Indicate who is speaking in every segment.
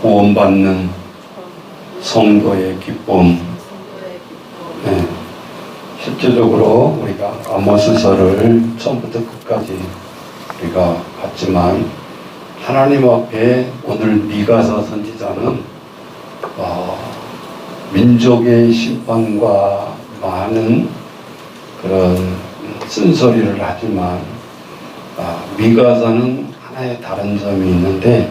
Speaker 1: 구원받는 성도의 기쁨. 네. 실제적으로 우리가 아모스서를 처음부터 끝까지 우리가 봤지만 하나님 앞에 오늘 미가서 선지자는 민족의 심판과 많은 그런 쓴소리를 하지만 미가서는 하나의 다른 점이 있는데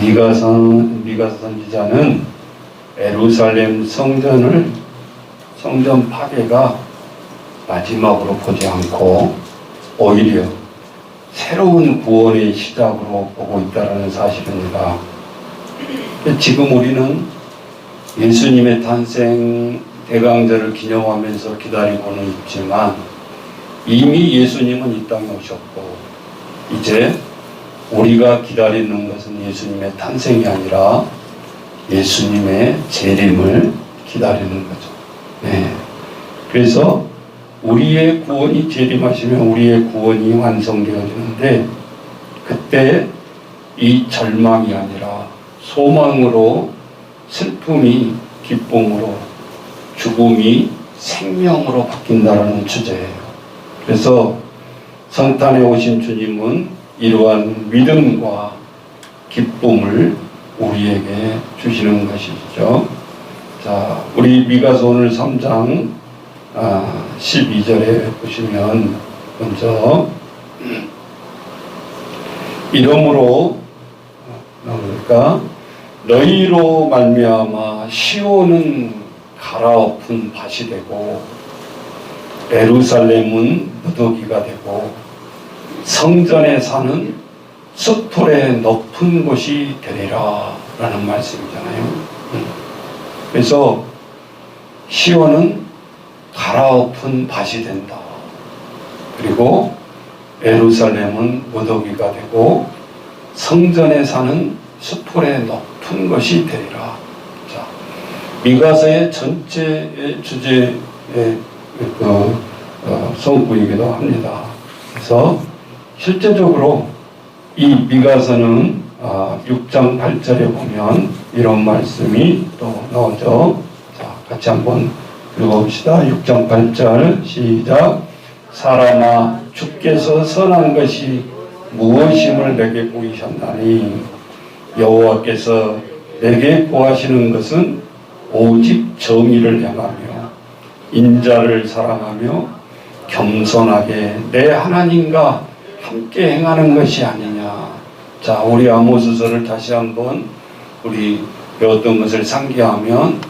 Speaker 1: 미가서 선지자는 예루살렘 성전 파괴가 마지막으로 보지 않고 오히려 새로운 구원의 시작으로 보고 있다는 사실입니다. 지금 우리는 예수님의 탄생 대강절을 기념하면서 기다리고는 있지만 이미 예수님은 이 땅에 오셨고 이제 우리가 기다리는 것은 예수님의 탄생이 아니라 예수님의 재림을 기다리는 거죠. 네. 그래서 우리의 구원이 재림하시면 우리의 구원이 완성되어지는데 그때 이 절망이 아니라 소망으로, 슬픔이 기쁨으로, 죽음이 생명으로 바뀐다는 주제예요. 그래서 성탄에 오신 주님은 이러한 믿음과 기쁨을 우리에게 주시는 것이죠. 자, 우리 미가서 오늘 3장 12절에 보시면 먼저 이러므로 그러니까 너희로 말미암아 시온은 갈아엎은 밭이 되고 예루살렘은 무더기가 되고 성전에 사는 숲풀의 높은 곳이 되리라 라는 말씀이잖아요. 그래서 시온은 갈아엎은 밭이 된다. 그리고 예루살렘은 무더기가 되고 성전에 사는 숲풀의 높은 것이 되리라. 자, 미가서의 전체의 주제의 성구이기도 합니다. 그래서 실제적으로 이 미가서는 6장 8절에 보면 이런 말씀이 또 나오죠. 자, 같이 한번 읽어봅시다. 6장 8절 시작. 사람아 주께서 선한 것이 무엇임을 내게 보이셨나니 여호와께서 내게 구하시는 것은 오직 정의를 행하며 인자를 사랑하며 겸손하게 내 하나님과 함께 행하는 것이 아니냐. 자, 우리 아모스서를 다시 한번 우리 배웠던 것을 상기하면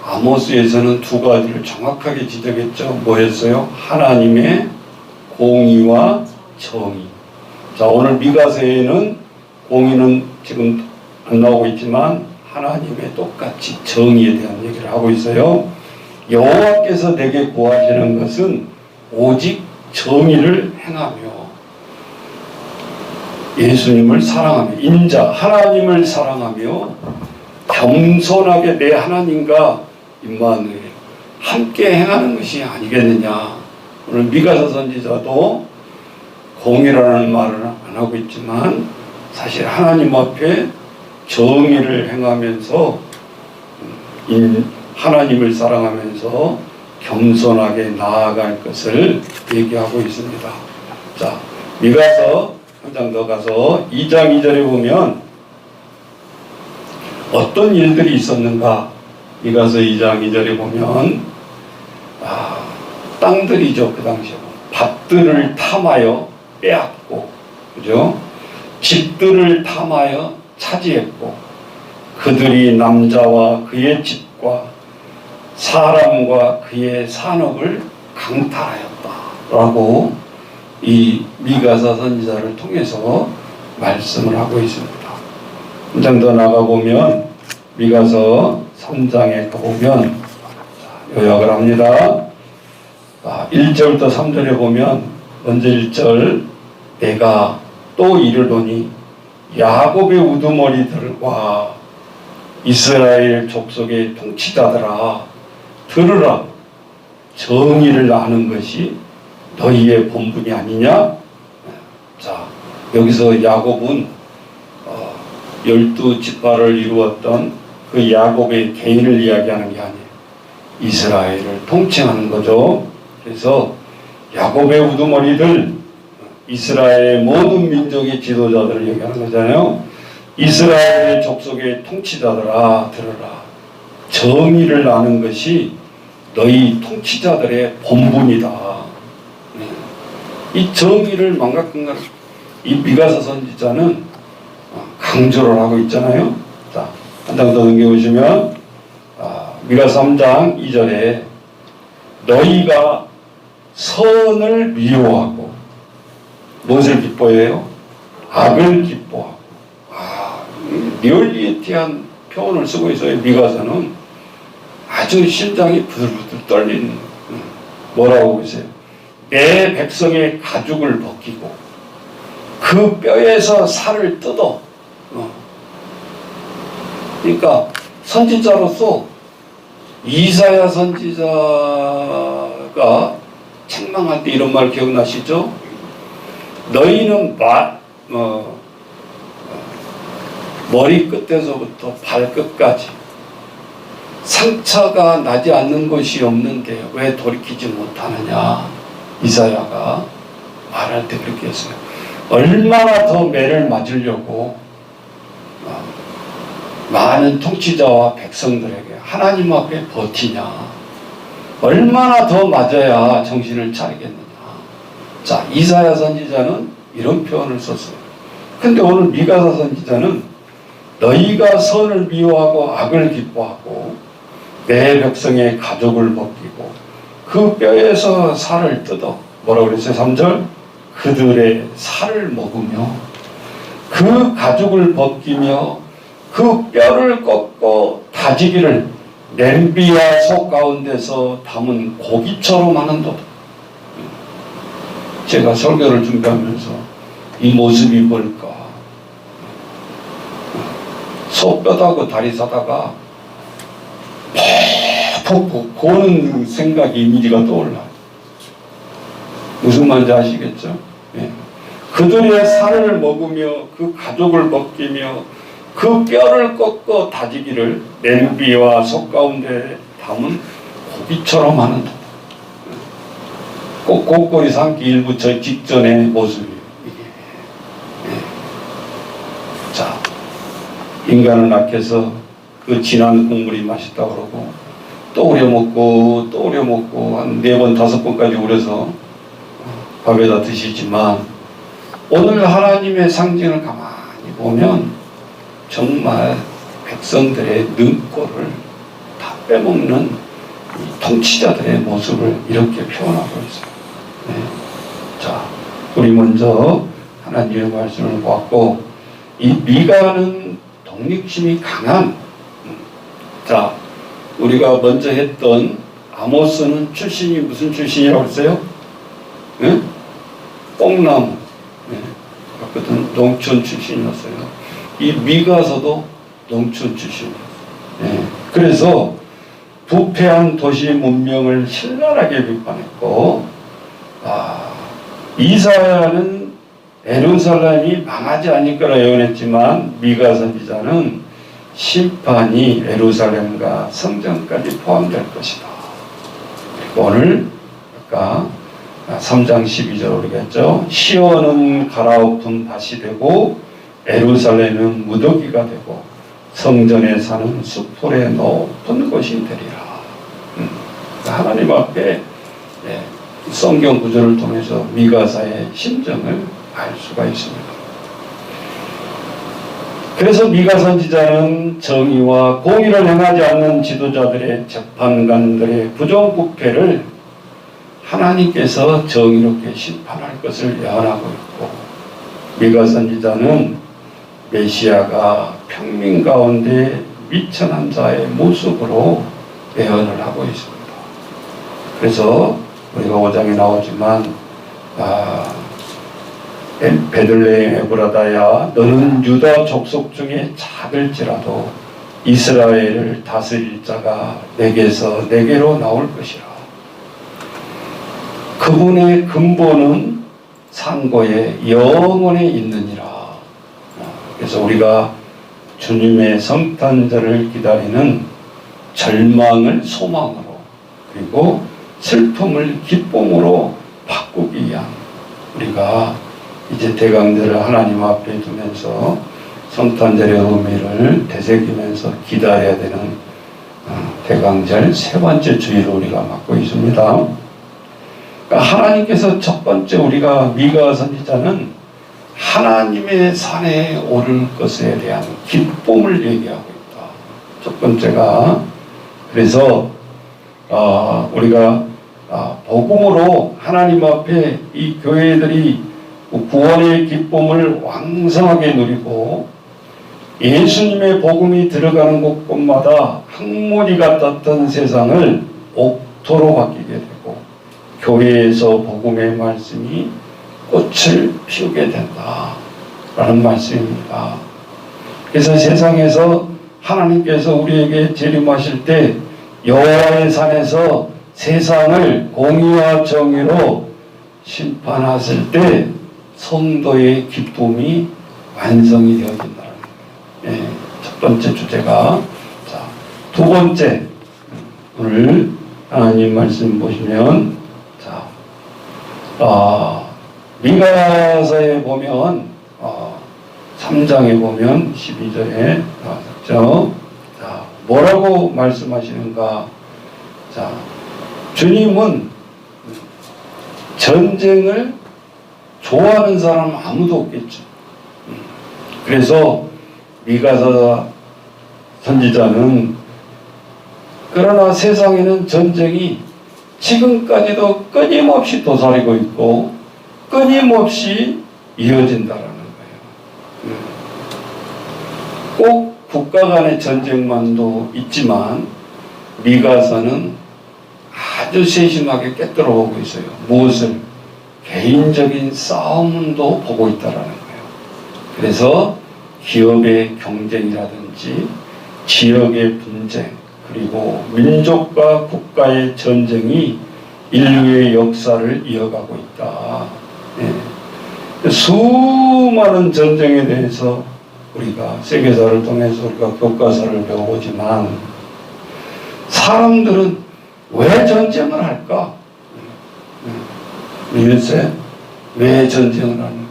Speaker 1: 아모스에서는 두 가지를 정확하게 지적했죠. 뭐였어요? 하나님의 공의와 정의. 자, 오늘 미가서에는 공의는 지금 안 나오고 있지만 하나님의 똑같이 정의에 대한 얘기를 하고 있어요. 여호와께서 내게 구하시는 것은 오직 정의를 행하며 예수님을 사랑하며 인자 하나님을 사랑하며 겸손하게 내 하나님과 임마누엘 함께 행하는 것이 아니겠느냐. 오늘 미가서 선지자도 공의라는 말을 안 하고 있지만 사실 하나님 앞에 정의를 행하면서 하나님을 사랑하면서 겸손하게 나아갈 것을 얘기하고 있습니다. 자, 미가서 한 장 더 가서 2장 2절에 보면 어떤 일들이 있었는가. 미가서 2장 2절에 보면 땅들이죠. 그 당시에 밭들을 탐하여 빼앗고, 그죠? 집들을 탐하여 차지했고 그들이 남자와 그의 집과 사람과 그의 산업을 강탈하였다라고 이 미가서 선지자를 통해서 말씀을 하고 있습니다. 한 장 더 나가보면 미가서 3장에 가보면 요약을 합니다. 1절부터 3절에 보면 먼저 1절 내가 또 이르노니 야곱의 우두머리들과 이스라엘 족속의 통치자들아 들으라. 정의를 아는 것이 너희의 본분이 아니냐. 자, 여기서 야곱은 12지파를 이루었던 그 야곱의 개인을 이야기하는 게 아니에요. 이스라엘을 통칭하는 거죠. 그래서 야곱의 우두머리들, 이스라엘의 모든 민족의 지도자들을 얘기하는 거잖아요. 이스라엘의 족속의 통치자들아 들으라. 정의를 아는 것이 너희 통치자들의 본분이다. 이 정의를 망각한 이 미가서 선지자는 강조를 하고 있잖아요. 자, 한 장 더 넘겨보시면 미가서 3장 2절에 너희가 선을 미워하고 무엇을 기뻐해요? 악을 기뻐하고. 리얼리티한 표현을 쓰고 있어요. 미가서는 아주 심장이 부들부들 떨리는. 뭐라고 보세요? 내 백성의 가죽을 벗기고 그 뼈에서 살을 뜯어. 그러니까 선지자로서 이사야 선지자가 책망할 때 이런 말 기억나시죠? 너희는 머리 끝에서부터 발끝까지 상처가 나지 않는 것이 없는데 왜 돌이키지 못하느냐. 이사야가 말할 때 그렇게 했어요. 얼마나 더 매를 맞으려고 많은 통치자와 백성들에게 하나님 앞에 버티냐. 얼마나 더 맞아야 정신을 차리겠느냐. 자, 이사야 선지자는 이런 표현을 썼어요. 근데 오늘 미가서 선지자는 너희가 선을 미워하고 악을 기뻐하고 내 백성의 가죽을 벗기고 그 뼈에서 살을 뜯어. 뭐라고 그랬어요? 3절 그들의 살을 먹으며 그 가죽을 벗기며 그 뼈를 꺾고 다지기를 냄비와 속 가운데서 담은 고기처럼 하는도다. 제가 설교를 준비하면서 이 모습이 뭘까? 소 뼈다고 다리 사다가 퍽퍽 고는 생각이 이미지가 떠올라요. 무슨 말인지 아시겠죠? 예. 그들의 살을 먹으며 그 가죽을 벗기며 그 뼈를 꺾어 다지기를 냄비와 속 가운데 담은 고기처럼 하는다. 꼭 곡골이 삼기 일부 저 직전의 모습이에요. 이게. 예. 자, 인간을 낳게서 그 진한 국물이 맛있다고 그러고 또 우려 먹고 또 우려 먹고 한 4번 5번까지 우려서 밥에다 드시지만 오늘 하나님의 상징을 가만히 보면 정말 백성들의 능골을 다 빼먹는 이 통치자들의 모습을 이렇게 표현하고 있어요. 네. 자, 우리 먼저 하나님의 말씀을 보았고 이 미가는 독립심이 강한. 자, 우리가 먼저 했던 아모스는 출신이 무슨 출신이라고 했어요? 네? 뽕나무. 네. 그것은 농촌 출신이었어요. 이 미가서도 농촌 출신이었어요. 네. 그래서 부패한 도시 문명을 신랄하게 비판했고, 이사야는 예루살렘이 망하지 않을 거라 예언했지만 미가 선지자는 심판이 예루살렘과 성전까지 포함될 것이다. 그리고 오늘 아까 3장 12절 우리가 했죠. 시온은 갈아엎은 밭이 되고 예루살렘은 무더기가 되고 성전에 사는 숲풀의 높은 곳이 되리라. 하나님 앞에 성경 구절을 통해서 미가사의 심정을 알 수가 있습니다. 그래서 미가 선지자는 정의와 공의를 행하지 않는 지도자들의 재판관들의 부정부패를 하나님께서 정의롭게 심판할 것을 예언하고 있고, 미가 선지자는 메시아가 평민 가운데 미천한 자의 모습으로 예언을 하고 있습니다. 그래서 우리가 5장에 나오지만 베들레헴 에브라다야 너는 유다 족속 중에 작을지라도 이스라엘을 다스릴 자가 내게서 내게로 나올 것이라. 그분의 근본은 상고에 영원에 있느니라. 그래서 우리가 주님의 성탄절을 기다리는 절망을 소망으로, 그리고 슬픔을 기쁨으로 바꾸기 위한, 우리가 이제 대강절을 하나님 앞에 두면서 성탄절의 의미를 되새기면서 기다려야 되는 대강절 세 번째 주일을 우리가 맡고 있습니다. 그러니까 하나님께서 첫 번째, 우리가 미가 선지자는 하나님의 산에 오를 것에 대한 기쁨을 얘기하고 있다. 첫 번째가, 그래서 우리가 복음으로 하나님 앞에 이 교회들이 구원의 기쁨을 왕성하게 누리고, 예수님의 복음이 들어가는 곳곳마다 항모리 같았던 세상을 옥토로 바뀌게 되고, 교회에서 복음의 말씀이 꽃을 피우게 된다라는 말씀입니다. 그래서 세상에서 하나님께서 우리에게 재림하실 때 여호와의 산에서 세상을 공의와 정의로 심판하실 때 성도의 기쁨이 완성이 되어진다는 거예요. 예, 첫 번째 주제가. 자, 두 번째, 오늘 하나님 말씀 보시면, 자, 미가서에 보면 3장에 보면 12절에 나왔죠. 자, 뭐라고 말씀하시는가? 자, 주님은 전쟁을 좋아하는 사람 아무도 없겠죠. 그래서 미가서 선지자는, 그러나 세상에는 전쟁이 지금까지도 끊임없이 도사리고 있고 끊임없이 이어진다라는 거예요. 꼭 국가 간의 전쟁만도 있지만 미가서는 아주 세심하게 꿰뚫어 보고 있어요. 무엇을? 개인적인 싸움도 보고 있다라는 거예요. 그래서 기업의 경쟁이라든지 지역의 분쟁, 그리고 민족과 국가의 전쟁이 인류의 역사를 이어가고 있다. 예. 수많은 전쟁에 대해서 우리가 세계사를 통해서 우리가 교과서를 배워보지만, 사람들은 왜 전쟁을 할까? 요새 왜 전쟁을 하는?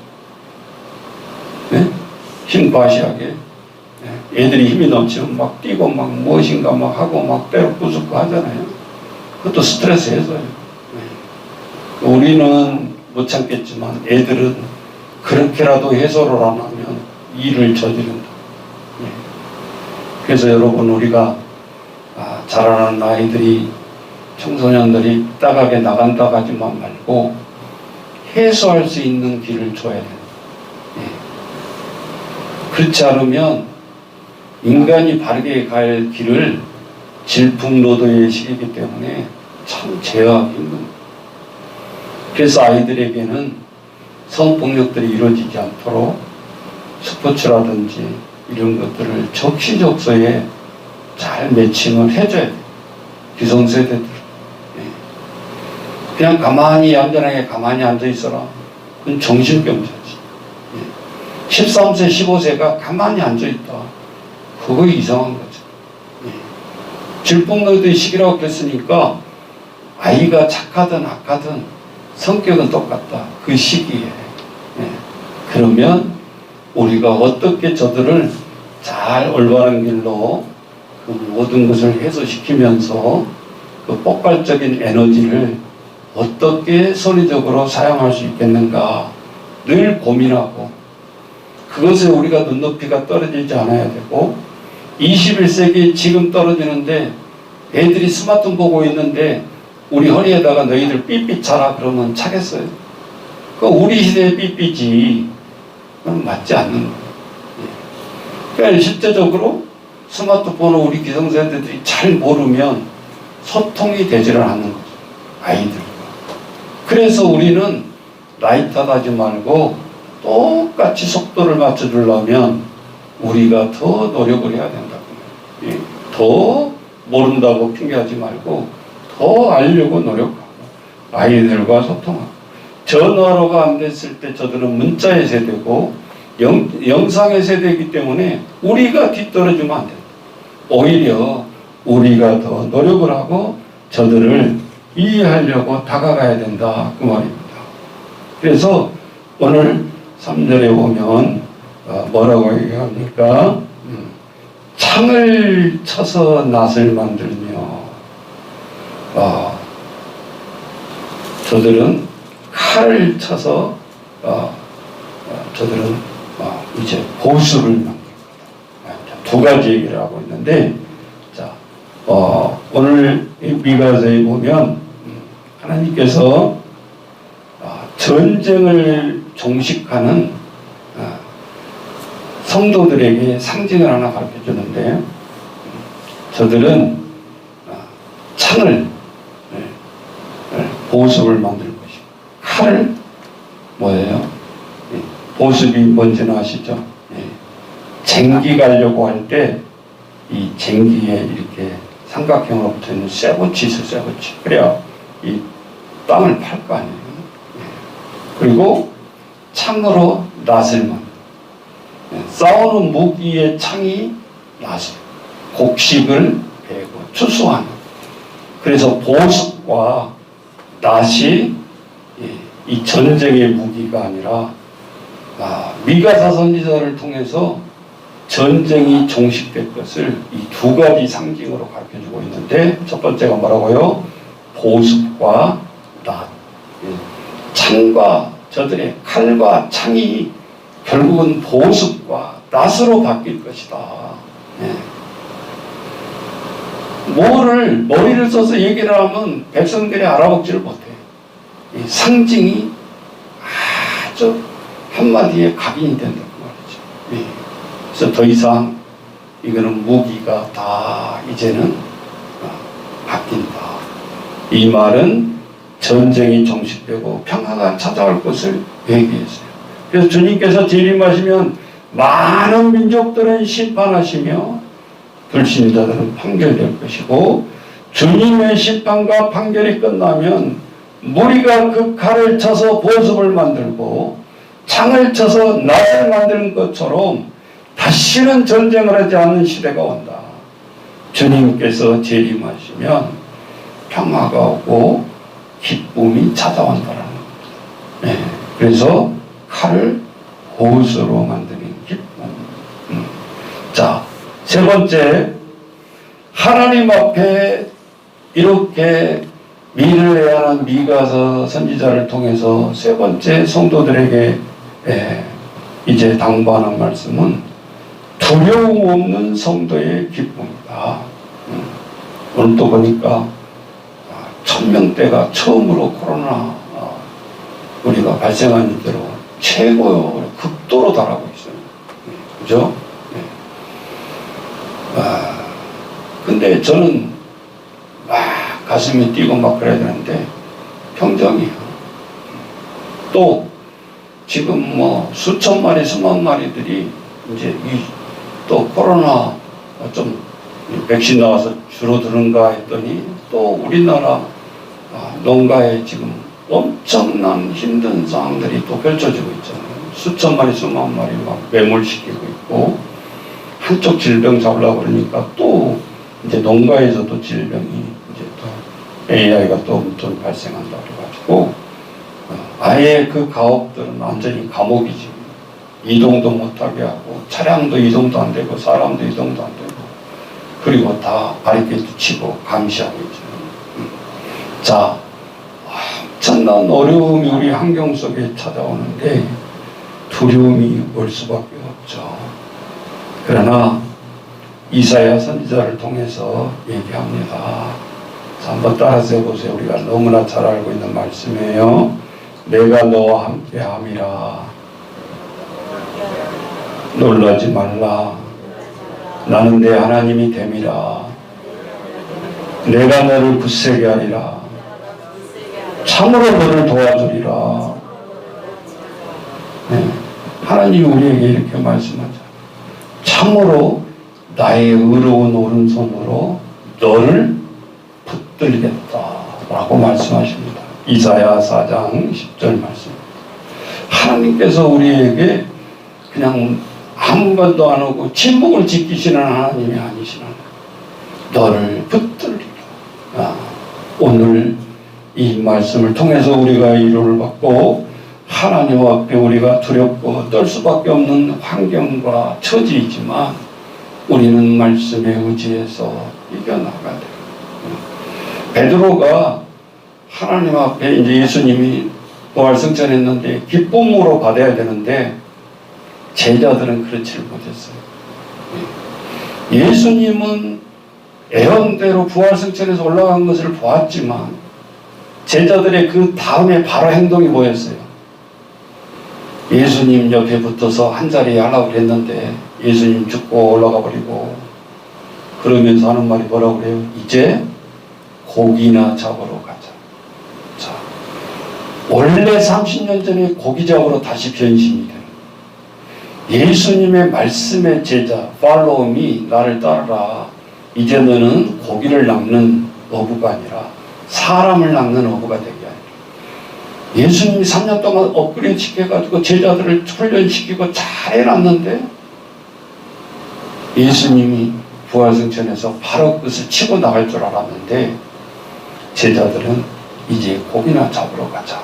Speaker 1: 네? 힘 과시하게. 애들이 힘이 넘치면 막 뛰고 막 무엇인가 막 하고 막 때려 부수고 하잖아요. 그것도 스트레스 해소예요. 우리는 못 참겠지만 애들은 그렇게라도 해소를 안 하면 일을 저지른다. 그래서 여러분, 우리가 자라나는 아이들이, 청소년들이 따가게 나간다 하지만 말고 해소할 수 있는 길을 줘야 돼요. 그렇지 않으면 인간이 바르게 갈 길을 질풍노도의 시기이기 때문에 참 제어하기 힘듭니다. 그래서 아이들에게는 성폭력들이 이루어지지 않도록 스포츠라든지 이런 것들을 적시적소에 잘 매칭을 해줘야 돼요. 기성세대들. 그냥 가만히 얌전하게 가만히 앉아있어라. 그건 정신병자지. 13세, 15세가 가만히 앉아있다. 그거 이상한 거죠. 질풍노도의 시기라고 했으니까 아이가 착하든 악하든 성격은 똑같다. 그 시기에. 그러면 우리가 어떻게 저들을 잘 올바른 길로 그 모든 것을 해소시키면서 그 폭발적인 에너지를 어떻게 선의적으로 사용할 수 있겠는가 늘 고민하고, 그것에 우리가 눈높이가 떨어지지 않아야 되고, 21세기 지금 떨어지는데 애들이 스마트폰 보고 있는데 우리 허리에다가 너희들 삐삐 차라 그러면 차겠어요? 그 우리 시대의 삐삐지. 그건 맞지 않는 거예요. 그러니까 실제적으로 스마트폰을 우리 기성세대들이 잘 모르면 소통이 되지를 않는 거죠. 아이들과. 그래서 우리는 나이 탓하지 말고 똑같이 속도를 맞춰주려면 우리가 더 노력을 해야 된다고. 더 모른다고 핑계하지 말고 더 알려고 노력하고 아이들과 소통하고. 전화로가 안 됐을 때 저들은 문자의 세대고, 영상의 세대이기 때문에 우리가 뒤떨어지면 안 된다. 오히려 우리가 더 노력을 하고 저들을 이해하려고 다가가야 된다, 그 말입니다. 그래서 오늘 3절에 보면 뭐라고 얘기합니까? 창을 쳐서 낫을 만들며 저들은 칼을 쳐서 저들은 이제 보수를 만듭니다. 두 가지 얘기를 하고 있는데, 자, 오늘 미가서에 보면 하나님께서 전쟁을 종식하는 성도들에게 상징을 하나 가르쳐 주는데, 저들은 창을 보습을 만들 것이고, 칼을 뭐예요? 보습이 뭔지는 아시죠? 쟁기 가려고 할 때 이 쟁기에 이렇게 삼각형으로 붙어 있는 쇠붙이 있어, 쇠붙이. 그래야 이 땅을 팔 거 아니에요. 그리고 창으로 낫을 만들. 싸우는 무기의 창이 낫을, 곡식을 베고 추수하는. 그래서 보습과 낫이 이 전쟁의 무기가 아니라 미가사 선지자를 통해서 전쟁이 종식될 것을 이 두 가지 상징으로 가르쳐주고 있는데, 첫 번째가 뭐라고요? 보습과 낫. 창과 저들의 칼과 창이 결국은 보습과 낫으로 바뀔 것이다. 머리를 써서 얘기를 하면 백성들이 알아먹지를 못해. 이 상징이 아주 한마디에 각인이 된다고 말이죠. 그래서 더 이상 이거는 무기가 다 이제는 바뀐다. 이 말은 전쟁이 종식되고 평화가 찾아올 것을 얘기했어요. 그래서 주님께서 재림하시면 많은 민족들은 심판하시며 불신자들은 판결될 것이고, 주님의 심판과 판결이 끝나면 무리가 그 칼을 쳐서 보습을 만들고 창을 쳐서 낫을 만드는 것처럼 다시는 전쟁을 하지 않는 시대가 온다. 주님께서 재림하시면 평화가 오고 기쁨이 찾아온다라는 겁니다. 그래서 칼을 보습으로 만드는 기쁨. 자, 세 번째, 하나님 앞에 이렇게 미를 예언한 미가서 선지자를 통해서 세 번째 성도들에게 이제 당부하는 말씀은 두려움 없는 성도의 기쁨이다. 오늘 또 보니까 1000명대가 처음으로 코로나 우리가 발생한 일대로 최고 극도로 달하고 있어요. 그죠? 근데 저는 막 가슴이 뛰고 막 그래야 되는데 평정이에요. 또 지금 뭐 수천 마리, 수만 마리들이 이제 또 코로나 좀 백신 나와서 줄어드는가 했더니 또 우리나라 농가에 지금 엄청난 힘든 상황들이 또 펼쳐지고 있잖아요. 수천 마리, 수만 마리 막 매몰시키고 있고, 한쪽 질병 잡으려고 그러니까 또 이제 농가에서도 질병이 이제 또 AI가 또 엄청 발생한다고 그래가지고 아예 그 가옥들은 완전히 감옥이지. 이동도 못하게 하고 차량도 이동도 안 되고 사람도 이동도 안 되고, 그리고 다 바리케이트 치고 감시하고 있잖아요. 자, 엄청난 어려움이 우리 환경 속에 찾아오는데 두려움이 올 수밖에 없죠. 그러나 이사야 선지자를 통해서 얘기합니다. 자, 한번 따라서 해보세요. 우리가 너무나 잘 알고 있는 말씀이에요. 내가 너와 함께 함이라. 놀라지 말라. 나는 내 하나님이 됨이라. 내가 너를 굳세게 하리라. 참으로 너를 도와주리라. 하나님이 우리에게 이렇게 말씀하죠. 참으로 나의 의로운 오른손으로 너를 붙들겠다 라고 말씀하십니다. 이사야 4장 10절 말씀. 하나님께서 우리에게 그냥 아무 말도 안 하고 침묵을 지키시는 하나님이 아니시나. 너를 붙들리라. 오늘 이 말씀을 통해서 우리가 위로를 받고 하나님 앞에 우리가 두렵고 떨 수밖에 없는 환경과 처지이지만 우리는 말씀에 의지해서 이겨나가야 돼요. 베드로가 하나님 앞에 이제 예수님이 부활승천했는데 기쁨으로 받아야 되는데 제자들은 그렇지 못했어요. 예수님은 예언대로 부활승천에서 올라간 것을 보았지만 제자들의 그 다음에 바로 행동이 뭐였어요? 예수님 옆에 붙어서 한 자리에 하려고 했는데 예수님 죽고 올라가 버리고 그러면서 하는 말이 뭐라고 그래요? 이제 고기나 잡으러 가자. 자, 원래 30년 전에 고기 잡으러 다시 변신이 돼요. 예수님의 말씀의 제자, 팔로우 미, 나를 따르라. 이제 너는 고기를 낚는 어부가 아니라 사람을 낚는 어부가 되게 하리라. 예수님이 3년 동안 업그레이드 시켜가지고 제자들을 훈련시키고 잘 해놨는데 예수님이 부활승천에서 바로 그것을 치고 나갈 줄 알았는데 제자들은 이제 고기나 잡으러 가자.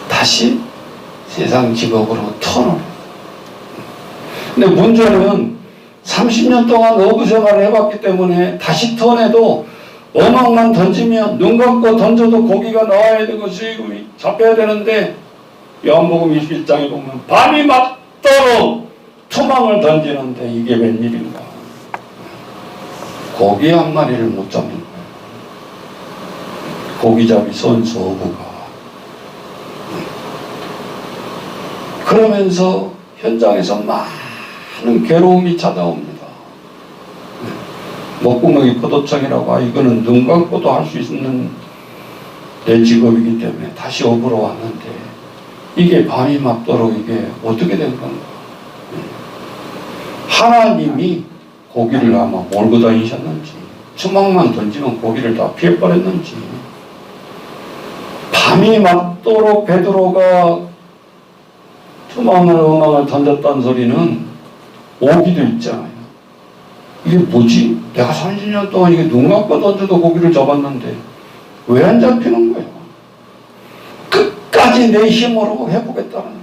Speaker 1: 다시 세상 직업으로 턴을. 근데 문제는 30년 동안 어부 생활을 해봤기 때문에 다시 턴해도 어망만 던지면 눈 감고 던져도 고기가 나와야 되고 수익이 잡혀야 되는데 요한복음 21장에 보면 밤이 맞도록 투망을 던지는데 이게 웬일인가. 고기 한 마리를 못 잡는 거예요. 고기잡이 선수 어부가. 그러면서 현장에서 많은 괴로움이 찾아옵니다. 목구멍이 포도청이라고 이거는 눈 감고도 할 수 있는 내 직업이기 때문에 다시 어부로 왔는데 이게 밤이 맞도록 이게 어떻게 된 건가. 하나님이 고기를 아마 몰고 다니셨는지 추망만 던지면 고기를 다 피해버렸는지 밤이 맞도록 베드로가 투망을 어망을 던졌다는 소리는 오기도 있잖아요. 이게 뭐지? 내가 30년 동안 이게 눈 감고 던져도 고기를 잡았는데 왜 안 잡히는 거예요? 끝까지 내 힘으로 해보겠다는 거예요.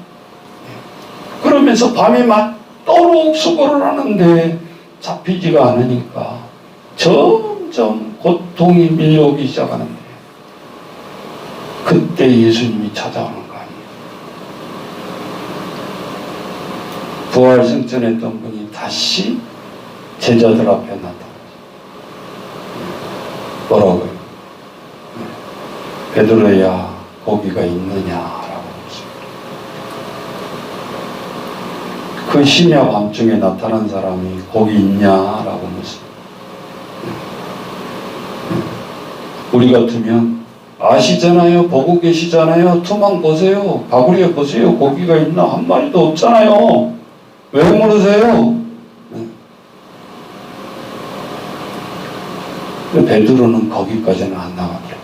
Speaker 1: 그러면서 밤이 맞도록 수고를 하는데 잡히지가 않으니까 점점 고통이 밀려오기 시작하는데 그때 예수님이 찾아오는 거 아니에요. 부활승천했던 분이 다시 제자들 앞에 나타났어요. 뭐라고요? 베드로야 고기가 있느냐라고 묻습니다. 그 심야 밤중에 나타난 사람이 고기 있냐라고 묻습니다. 우리 같으면 아시잖아요. 보고 계시잖아요. 투망 보세요. 가구리에 보세요. 고기가 있나? 한 마리도 없잖아요. 왜 모르세요? 베드로는 거기까지는 안 나가더라고요.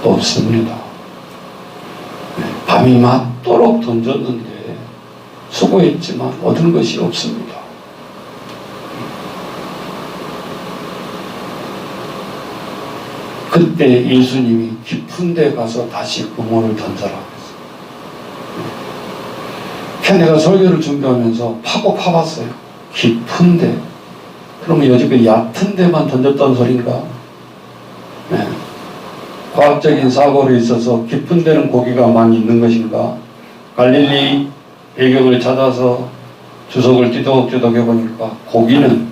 Speaker 1: 없습니다. 밤이 맞도록 던졌는데 수고했지만 얻은 것이 없습니다. 그때 예수님이 깊은 데 가서 다시 그물을 던져라 그랬어요. 걔네가 설교를 준비하면서 파봤어요. 깊은 데. 그러면 여지껏 얕은 데만 던졌다는 소린가? 네. 과학적인 사고로 있어서 깊은 데는 고기가 많이 있는 것인가? 갈릴리 배경을 찾아서 주석을 뒤덕뒤덕 해보니까 고기는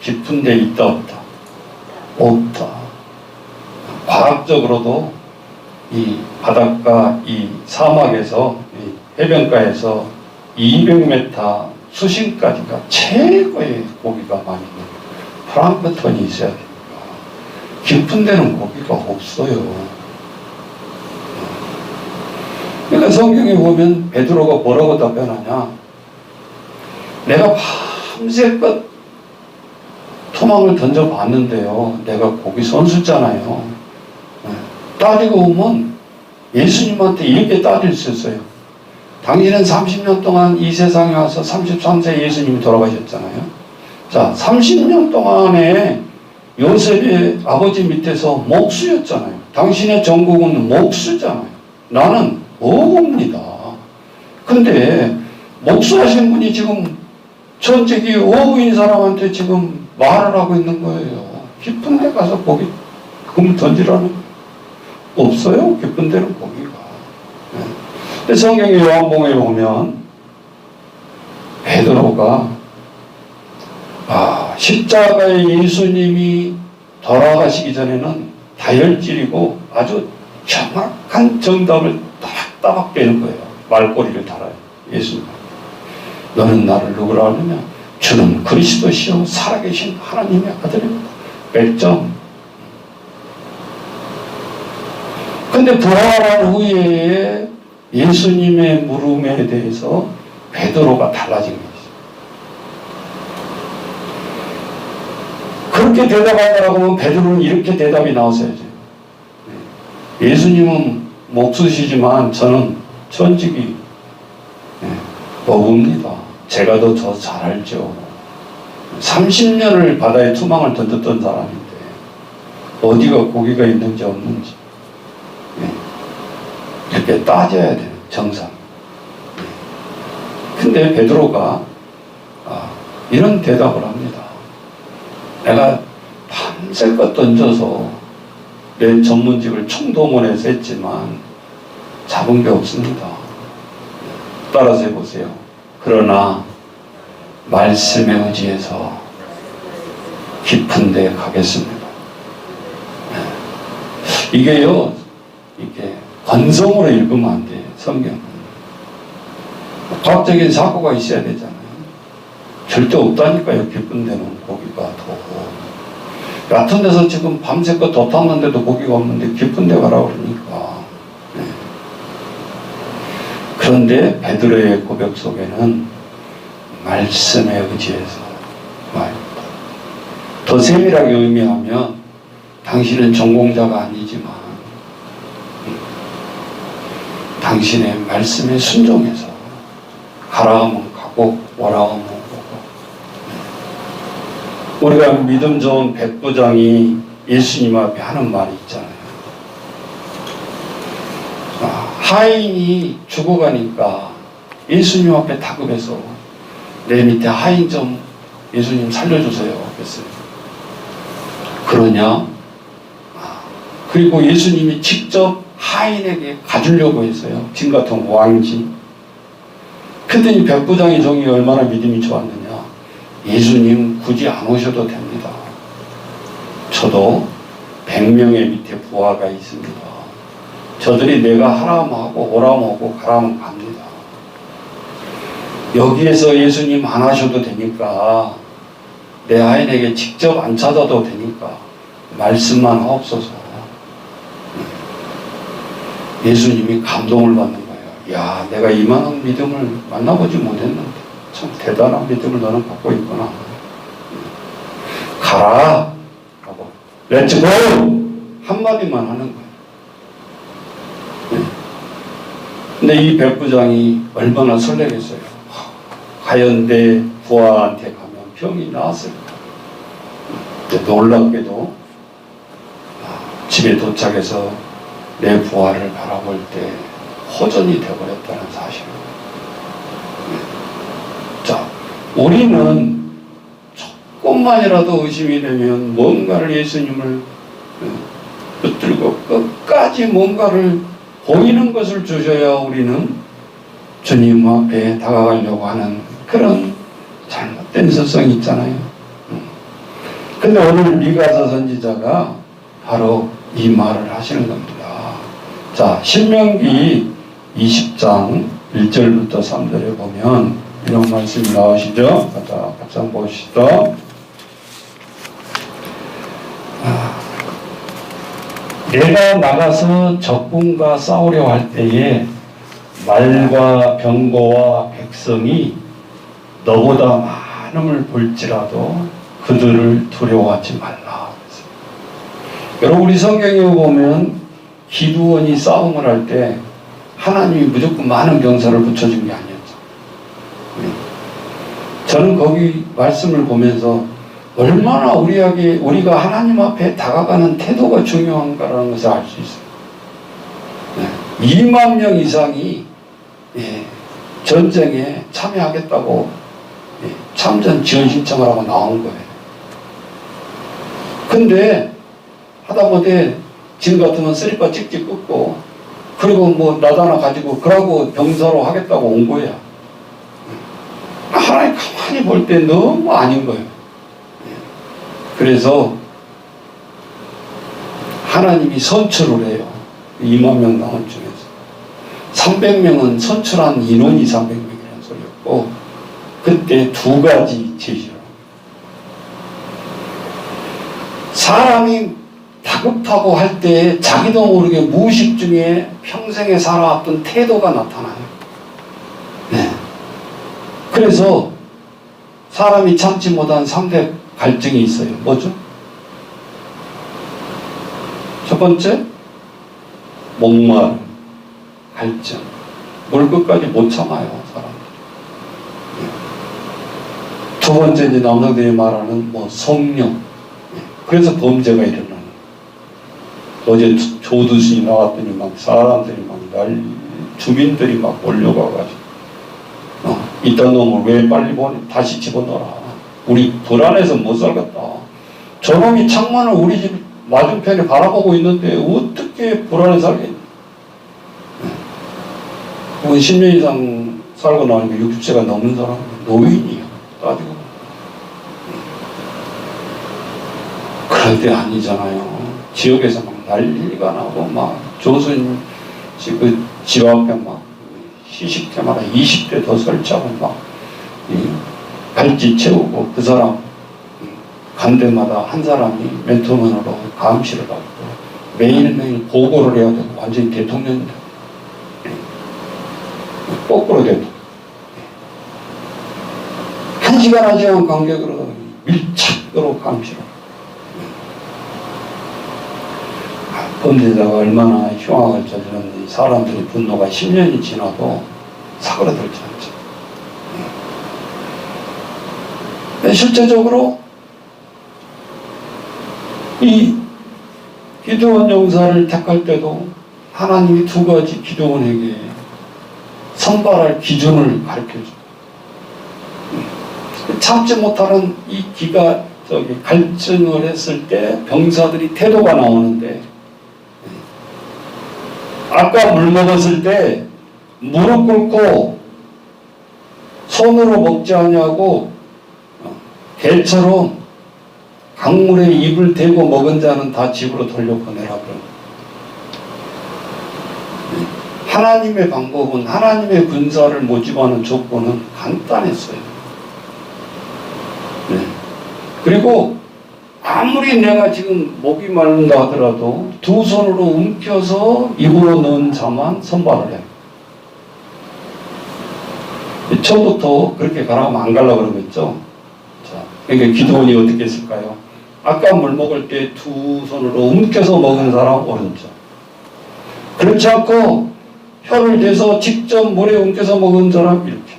Speaker 1: 깊은 데 있다 없다? 없다. 과학적으로도 이 바닷가 이 사막에서 이 해변가에서 200m 수심까지가 최고의 고기가 많이 있는 거예요. 플랑크톤이 있어야 됩니다. 깊은 데는 고기가 없어요. 그러니까 성경에 보면 베드로가 뭐라고 답변하냐? 내가 밤새껏 토막을 던져봤는데요. 내가 고기 선수잖아요. 따지고 보면 예수님한테 이렇게 따질 수 있어요. 당신은 30년 동안 이 세상에 와서 33세 예수님이 돌아가셨잖아요. 자, 30년 동안에 요셉의 아버지 밑에서 목수였잖아요. 당신의 전국은 목수잖아요. 나는 어부입니다. 근데 목수하신 분이 지금 전적이 어부인 사람한테 지금 말을 하고 있는 거예요. 깊은 데 가서 고기 그물 던지라는 없어요. 깊은 데는 고기가. 네. 성경의 요한복음에 보면 베드로가 십자가에 예수님이 돌아가시기 전에는 다혈질이고 아주 정확한 정답을 따박따박 빼는 거예요. 말꼬리를 달아요. 예수님. 너는 나를 누구라 하느냐? 주는 그리스도시요 살아계신 하나님의 아들입니다. 100점. 근데 부활한 후에 예수님의 물음에 대해서 베드로가 달라진 거예요. 그렇게 대답하더라고 하면 베드로는 이렇게 대답이 나왔어야죠. 예수님은 목수시지만 저는 전직이 어부입니다. 제가 더 잘 알죠. 30년을 바다에 투망을 던졌던 사람인데 어디가 고기가 있는지 없는지 이렇게 따져야 돼요. 정상. 근데 베드로가 이런 대답을 합니다. 내가 밤새껏 던져서 내 전문직을 총동원해서 했지만 잡은 게 없습니다. 따라서 해보세요. 그러나 말씀에 의지해서 깊은 데 가겠습니다. 이게요, 이게 건성으로 읽으면 안 돼요. 성경은. 과학적인 사고가 있어야 되잖아요. 절대 없다니까요. 깊은 데는 고기가 더. 얕은 데서 지금 밤새껏 더 탔는데도 고기가 없는데 깊은 데 가라 그러니까. 그런데 베드로의 고백 속에는 말씀에 의지해서 말입니다. 더 세밀하게 의미하면 당신은 전공자가 아니지만 당신의 말씀에 순종해서 가라 하면 가고 오라 하면 오고. 우리가 믿음 좋은 백부장이 예수님 앞에 하는 말이 있잖아요. 하인이 죽어가니까 예수님 앞에 다급해서 내 밑에 하인 좀 예수님 살려주세요 그랬어요. 그러냐? 그리고 예수님이 직접 하인에게 가주려고 했어요. 진 같은 왕진. 그랬더니 백부장의 종이 얼마나 믿음이 좋았느냐. 예수님 굳이 안 오셔도 됩니다. 저도 100명의 밑에 부하가 있습니다. 저들이 내가 하라면 하고 오라면 오고 가라면 갑니다. 여기에서 예수님 안 하셔도 되니까 내 하인에게 직접 안 찾아도 되니까 말씀만 하옵소서. 예수님이 감동을 받는 거예요. 야, 내가 이만한 믿음을 만나보지 못했는데 참 대단한 믿음을 너는 갖고 있구나. 가라 하고 렛츠고 한마디만 하는 거예요. 근데 이 백부장이 얼마나 설레겠어요. 과연 내 부하한테 가면 병이 나았을까. 놀랍게도 집에 도착해서 내 부하를 바라볼 때 호전이 되어버렸다는 사실을. 자, 우리는 조금만이라도 의심이 되면 뭔가를 예수님을 붙들고 끝까지 뭔가를 보이는 것을 주셔야 우리는 주님 앞에 다가가려고 하는 그런 잘못된 습성이 있잖아요. 근데 오늘 미가서 선지자가 바로 이 말을 하시는 겁니다. 자, 신명기 20장 1절부터 3절에 보면 이런 말씀이 나오시죠? 자, 같이 한번 보시죠. 내가 나가서 적군과 싸우려 할 때에 말과 병거와 백성이 너보다 많음을 볼지라도 그들을 두려워하지 말라. 여러분, 우리 성경에 보면 기드온이 싸움을 할 때 하나님이 무조건 많은 병사를 붙여준 게 아니었죠. 저는 거기 말씀을 보면서 얼마나 우리가 하나님 앞에 다가가는 태도가 중요한가라는 것을 알 수 있어요. 2만 명 이상이 전쟁에 참여하겠다고 참전 지원 신청을 하고 나온 거예요. 근데 하다못해 지금 같으면 쓰리빠 찍찍 끊고 그리고 뭐 나다나 가지고 그러고 병사로 하겠다고 온 거야. 하나님 가만히 볼 때 너무 아닌 거예요. 그래서 하나님이 선출을 해요. 2만 명 나온 중에서 300명은 선출한 인원이 300명이라는 소리였고, 그때 두 가지 제시를 합니다. 사람이 다급하고 할 때 자기도 모르게 무의식 중에 평생에 살아왔던 태도가 나타나요. 그래서 사람이 참지 못한 3대 갈증이 있어요. 뭐죠? 첫 번째, 목마름, 갈증. 뭘 끝까지 못 참아요, 사람들이. 두 번째, 이제 남성들이 말하는 성령. 그래서 범죄가 일어나는 거예요. 어제 조두순이 나왔더니 막 사람들이 막 주민들이 막 몰려가가지고 이딴 놈을 왜 빨리 다시 집어넣어라. 우리 불안해서 못 살겠다. 저놈이 창문을 우리 집 맞은편에 바라보고 있는데 어떻게 불안해 살겠냐. 그건 10년 이상 살고 나니까 60세가 넘는 사람은 노인이야. 따지고. 그런데 아니잖아요. 지역에서 막 난리가 나고 막 조선 집 앞에 막 시식 때마다 20대 더 설치하고 막 발찌 채우고 그 사람 간 데마다 한 사람이 멘토맨으로 감시를 하고 매일매일 보고를 해야 되고 완전히 대통령이다. 거꾸로 되고 1시간 하지 않은 간격으로 밀착으로 감시를 하고 범죄자가 얼마나 흉악을 저질렀는지 사람들의 분노가 10년이 지나도 사그라들지 않죠. 실제적으로 이 기드온 용사를 택할 때도 하나님이 두 가지 기드온에게 선발할 기준을 가르쳐줘요. 참지 못하는 이 갈증을 했을 때 병사들이 태도가 나오는데, 아까 물 먹었을 때 무릎 꿇고 손으로 먹지 않냐고 개처럼 강물에 입을 대고 먹은 자는 다 집으로 돌려보내라 그런. 하나님의 방법은, 하나님의 군사를 모집하는 조건은 간단했어요. 그리고 아무리 내가 지금 목이 마른다 하더라도 두 손으로 움켜서 입으로 넣은 자만 선발을 해요. 처음부터 그렇게 가라면 안 가려고 그러고 있죠. 자, 그러니까 기도원이 어떻게 했을까요? 아까 물 먹을 때 두 손으로 움켜서 먹은 사람 오른쪽. 그렇지 않고 혀를 대서 직접 물에 움켜서 먹은 사람 이렇게.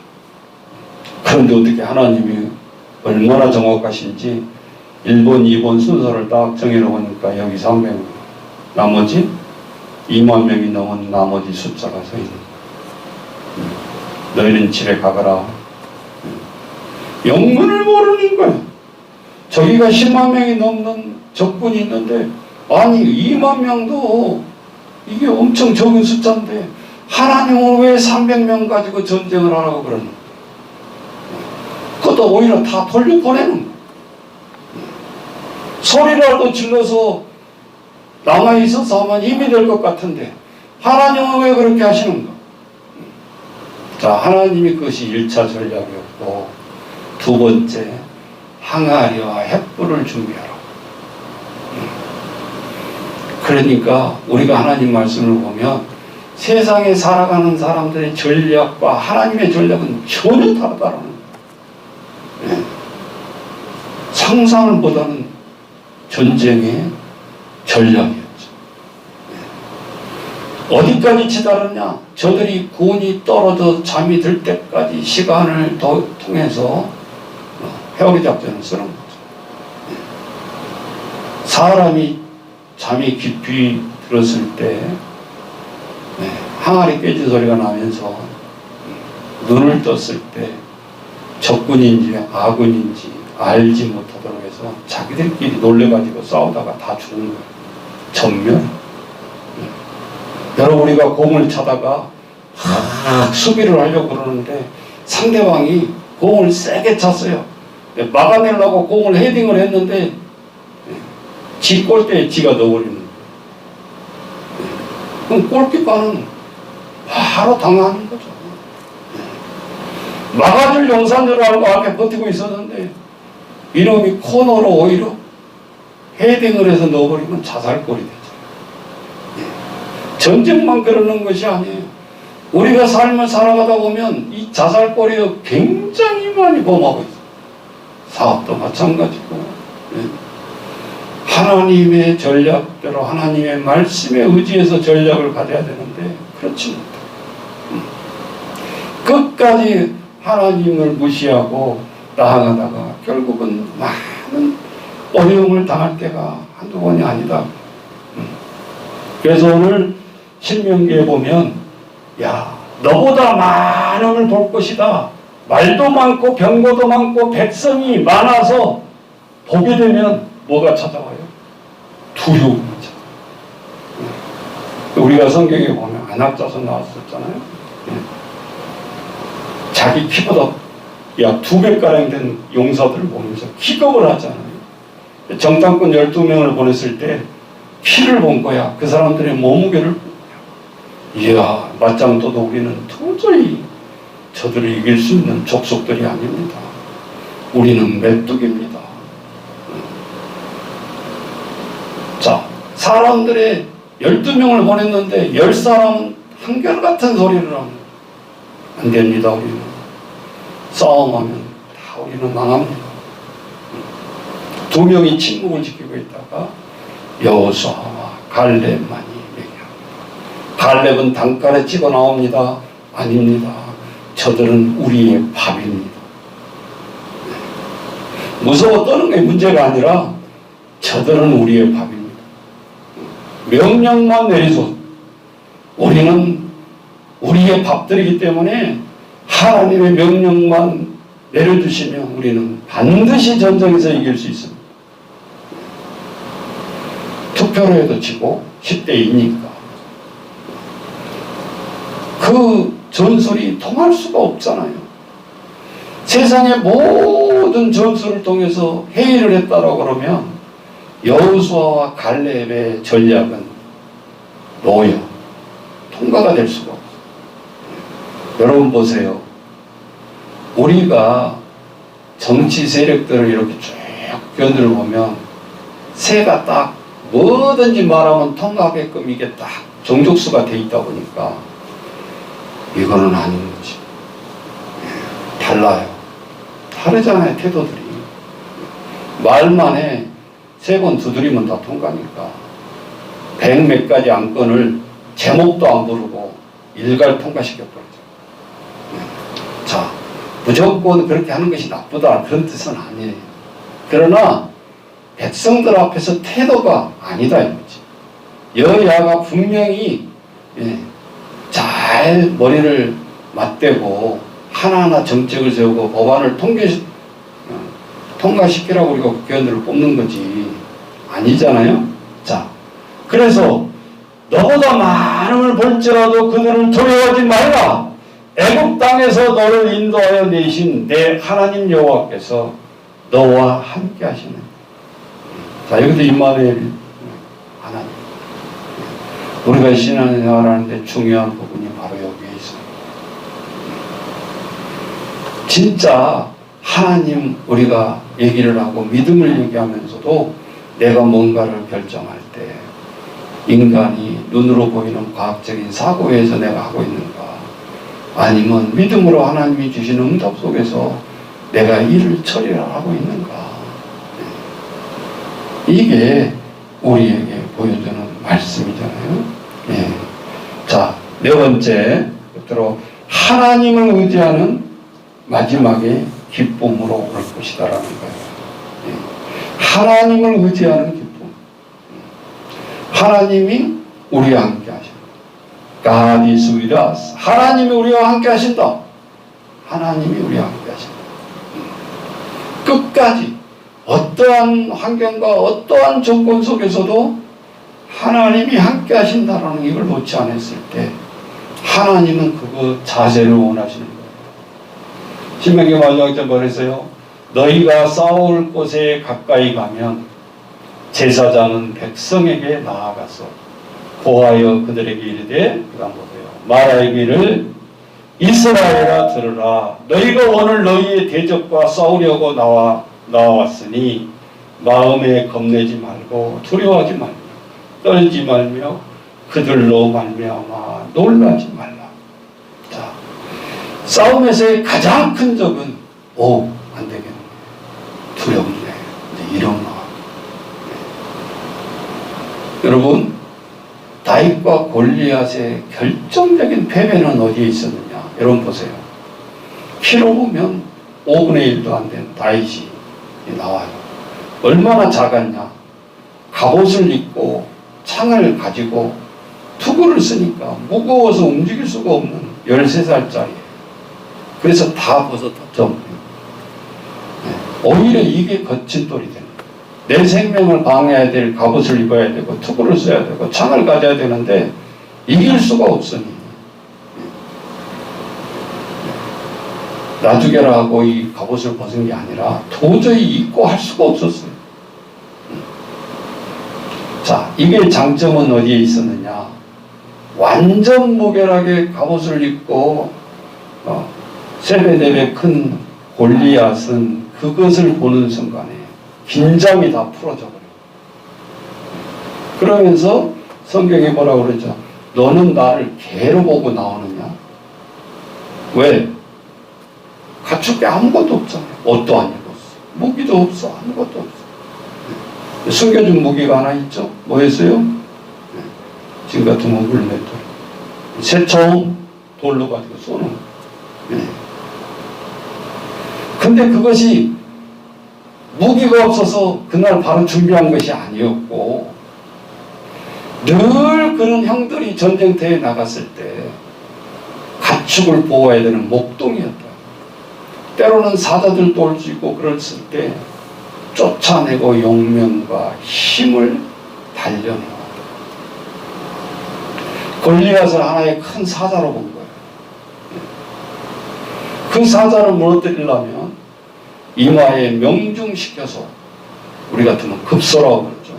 Speaker 1: 그런데 어떻게 하나님이 얼마나 정확하신지 1번, 2번 순서를 딱 정해놓으니까 여기 300명, 나머지 2만 명이 넘은 나머지 숫자가 서 있는 거예요. 너희는 집에 가거라. 영문을 모르는 거예요. 저기가 10만 명이 넘는 적군이 있는데, 아니 2만 명도 이게 엄청 적은 숫자인데 하나님은 왜 300명 가지고 전쟁을 하라고 그러는 거예요. 그것도 오히려 다 돌려보내는 거예요. 소리라도 질러서 남아있어서 하면 힘이 될 것 같은데 하나님은 왜 그렇게 하시는가? 자, 하나님이 그것이 1차 전략이었고, 두 번째, 항아리와 횃불을 준비하라. 그러니까 우리가 하나님 말씀을 보면 세상에 살아가는 사람들의 전략과 하나님의 전략은 전혀 다르다는 거예요. 상상을 못하는 전쟁의 전략이었죠. 어디까지 치달았냐? 저들이 곤이 떨어져 잠이 들 때까지 시간을 통해서 회오리 작전을 쓰는 거죠. 사람이 잠이 깊이 들었을 때 항아리 깨진 소리가 나면서 눈을 떴을 때 적군인지 아군인지 알지 못하도록 해서 자기들끼리 놀래가지고 싸우다가 다 죽는 거예요. 전멸. 여러분, 우리가 공을 차다가 수비를 하려고 그러는데 상대방이 공을 세게 찼어요. 막아내려고 공을 헤딩을 했는데 지 골대에 지가 넣어버리는 거예요. 그럼 골키퍼는 바로 당하는 거죠. 막아줄 용산줄 알고 앞에 버티고 있었는데 이놈이 코너로 오히려 헤딩을 해서 넣어버리면 자살골이 되죠. 전쟁만 그러는 것이 아니에요. 우리가 삶을 살아가다 보면 이 자살골이 굉장히 많이 범하고 있어요. 사업도 마찬가지고. 하나님의 전략대로 하나님의 말씀에 의지해서 전략을 가져야 되는데 그렇지 못해요. 끝까지 하나님을 무시하고 나아가다가 결국은 많은 어려움을 당할 때가 한두 번이 아니다. 그래서 오늘 신명기에 보면 야, 너보다 많음을 볼 것이다. 말도 많고 병거도 많고 백성이 많아서 보게 되면 뭐가 찾아와요? 두려움이 찾아와요. 우리가 성경에 보면 안악자손 나왔었잖아요. 자기 키보다 약 2배가량 된 용사들을 보면서 기겁을 하잖아요. 정탐꾼 12명을 보냈을 때 키를 본 거야. 그 사람들의 몸무게를 본 거야. 이야, 맞짱떠도 우리는 도저히 저들을 이길 수 있는 족속들이 아닙니다. 우리는 메뚜기입니다. 자, 사람들의 12명을 보냈는데 10사람은 한결같은 소리를 합니다. 안 됩니다. 우리는 싸움하면 다 우리는 망합니다. 2명이 침묵을 지키고 있다가 여호수아와 갈렙만이 얘기합니다. 갈렙은 단칼에 찍어 나옵니다. 아닙니다. 저들은 우리의 밥입니다. 무서워 떠는 게 문제가 아니라 저들은 우리의 밥입니다. 명령만 내리소. 우리는 우리의 밥들이기 때문에 하나님의 명령만 내려주시면 우리는 반드시 전쟁에서 이길 수 있습니다. 투표로 해도 지고 10대 2니까 그 전술이 통할 수가 없잖아요. 세상의 모든 전술을 통해서 회의를 했다라고 그러면 여호수아와 갈렙의 전략은 노여 통과가 될 수가 없어요. 여러분 보세요. 우리가 정치 세력들을 이렇게 쭉 견들어 보면 새가 딱 뭐든지 말하면 통과하게끔 이게 딱 종족수가 돼 있다 보니까 이거는 아닌 거지. 달라요. 다르잖아요. 태도들이. 말만 해 3번 두드리면 다 통과니까 100몇 가지 안건을 제목도 안 부르고 일괄 통과시켜버리죠. 자, 무조건 그렇게 하는 것이 나쁘다 그런 뜻은 아니에요. 그러나 백성들 앞에서 태도가 아니다 이거지. 여야가 분명히 잘 머리를 맞대고 하나하나 정책을 세우고 법안을 통과시키라고 우리가 국회의원들을 뽑는 거지 아니잖아요. 자, 그래서 너보다 많음을 볼지라도 그들을 두려워하지 말라. 애굽 땅에서 너를 인도하여 내신 내 하나님 여호와께서 너와 함께 하시는. 자, 여기도 임마누엘 하나님. 우리가 신앙생활 하는데 중요한 부분이 바로 여기에 있습니다. 진짜 하나님 우리가 얘기를 하고 믿음을 얘기하면서도 내가 뭔가를 결정할 때 인간이 눈으로 보이는 과학적인 사고에서 내가 하고 있는가, 아니면 믿음으로 하나님이 주신 응답 속에서 내가 일을 처리를 하고 있는가. 이게 우리에게 보여주는 말씀이잖아요. 자, 네 번째, 끝으로 하나님을 의지하는 마지막에 기쁨으로 올 것이다라는 거예요. 하나님을 의지하는 기쁨. 하나님이 우리와 함께 하신다. God is with us. 하나님이 우리와 함께 하신다. 하나님이 우리와 함께 하신다. 끝까지 어떠한 환경과 어떠한 조건 속에서도 하나님이 함께 하신다라는 이걸 놓지 않았을 때 하나님은 그거 자세를 원하시는 거예요. 신명기 마지막 절 뭐랬어요? 너희가 싸울 곳에 가까이 가면 제사장은 백성에게 나아가서 고하여 그들에게 이르되, 그 다음 보세요. 말하기를 이스라엘아 들으라. 너희가 오늘 너희의 대적과 싸우려고 나왔으니 마음에 겁내지 말고 두려워하지 말며 떨지 말며 그들로 말미암아 놀라지 말라. 자, 싸움에서의 가장 큰 적은 안 되겠네. 두렵네. 일어나. 여러분, 다윗과 골리앗의 결정적인 패배는 어디에 있었느냐? 여러분 보세요. 키로 보면 5분의 1도 안 된 다윗이 나와요. 얼마나 작았냐? 갑옷을 입고 창을 가지고 투구를 쓰니까 무거워서 움직일 수가 없는 13살짜리예요. 그래서 다 벗어졌죠. 오히려 이게 거친 돌이 되는 거예요. 내 생명을 방해해야 될 갑옷을 입어야 되고 투구를 써야 되고 창을 가져야 되는데 이길 수가 없으니 나 죽여라 하고 이 갑옷을 벗은 게 아니라 도저히 입고 할 수가 없었어요. 자, 이게 장점은 어디에 있었느냐? 완전 무결하게 갑옷을 입고 3배, 4배 큰 골리앗은 그것을 보는 순간에 긴장이 다 풀어져 버려요. 그러면서 성경에 뭐라고 그러죠? 너는 나를 개로 보고 나오느냐? 왜? 갖출 게 아무것도 없잖아요. 옷도 안 입었어. 무기도 없어. 아무것도 없어. 숨겨준 무기가 하나 있죠? 뭐였어요? 지금 같으면 물맷돌. 새총 돌로 가지고 쏘는 거예요. 근데 그것이 무기가 없어서 그날 바로 준비한 것이 아니었고 늘 그런 형들이 전쟁터에 나갔을 때 가축을 보호해야 되는 목동이었다. 때로는 사자들도 올 수 있고 그랬을 때 쫓아내고 용명과 힘을 단련해왔다. 골리앗을 하나의 큰 사자로 본 거예요. 그 사자를 무너뜨리려면 이마에 명중시켜서 우리 같으면 급소라고 그러죠.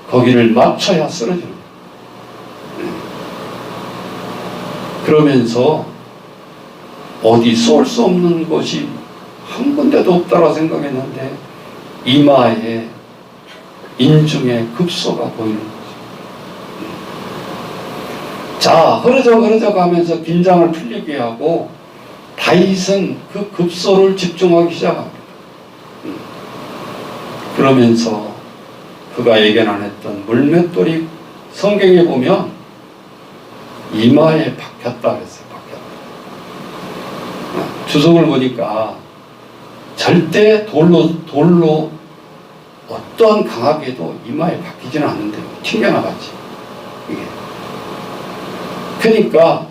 Speaker 1: 거기를 맞춰야 쓰러지는 거예요. 그러면서 어디 쏠 수 없는 곳이 한 군데도 없다고 생각했는데 이마에 인중에 급소가 보이는 거죠. 자, 흐르적 하면서 긴장을 풀리게 하고 다윗은 그 급소를 집중하기 시작합니다. 그러면서 그가 예견 안 했던 물맷돌이 성경에 보면 이마에 박혔다 그랬어요. 주석을 보니까 절대 돌로 어떠한 강하게도 이마에 박히지는 않는데요. 튕겨나갔지. 이게. 그러니까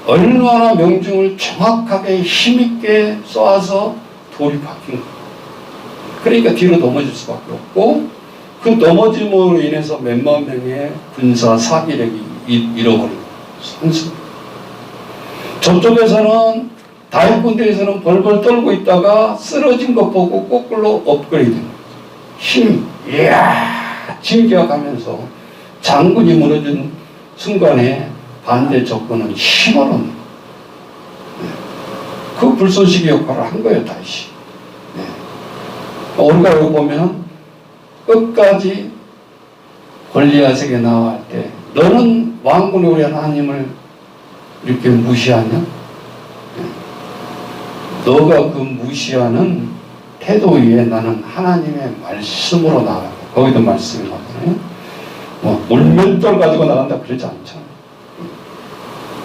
Speaker 1: 얼마나 명중을 정확하게 힘있게 쏘아서 돌이 박힌 거예요. 그러니까 뒤로 넘어질 수밖에 없고 그 넘어짐으로 인해서 몇만 명의 군사 사기력이 잃어버린 거예요. 선수. 저쪽에서는 다윗 군대에서는 벌벌 떨고 있다가 쓰러진 것 보고 거꾸로 업그레이드. 힘, 이야, 진격하면서 장군이 무너진 순간에 반대 적군은 힘을 얻는 거예요. 그 불쏘시개 역할을 한 거예요, 다윗이. 우리가 여기 보면 끝까지 골리앗에게 나갈 때 너는 왕군의 우리 하나님을 이렇게 무시하냐? 너가 그 무시하는 태도 위에 나는 하나님의 말씀으로 나가요. 거기도 말씀이 나오잖아요. 물맷돌 가지고 나간다 그러지 않잖아요.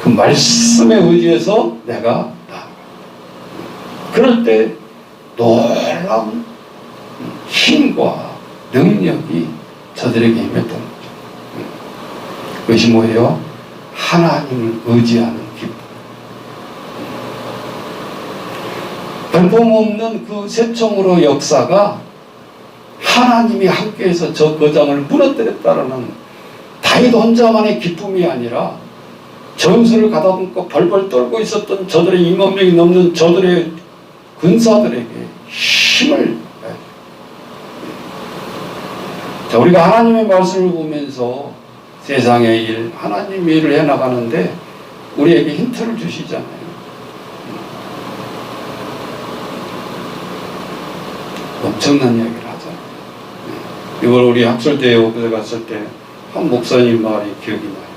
Speaker 1: 그 말씀에 의지해서 내가 나아가. 그럴 때 놀라운 힘과 능력이 저들에게 임했던 거죠. 그것이 뭐예요? 하나님을 의지하는 기쁨. 볼품없는 그 쇠총으로 역사가 하나님이 함께해서 저 거장을 무너뜨렸다라는 다윗 혼자만의 기쁨이 아니라 전술을 가다듬고 벌벌 떨고 있었던 저들의 2만 명이 넘는 저들의 군사들에게 힘을. 자, 우리가 하나님의 말씀을 보면서 세상의 일, 하나님의 일을 해나가는데 우리에게 힌트를 주시잖아요. 엄청난 이야기를 하잖아요. 이걸 우리 학술대회 오픈에 갔을 때 한 목사님 말이 기억이 나요.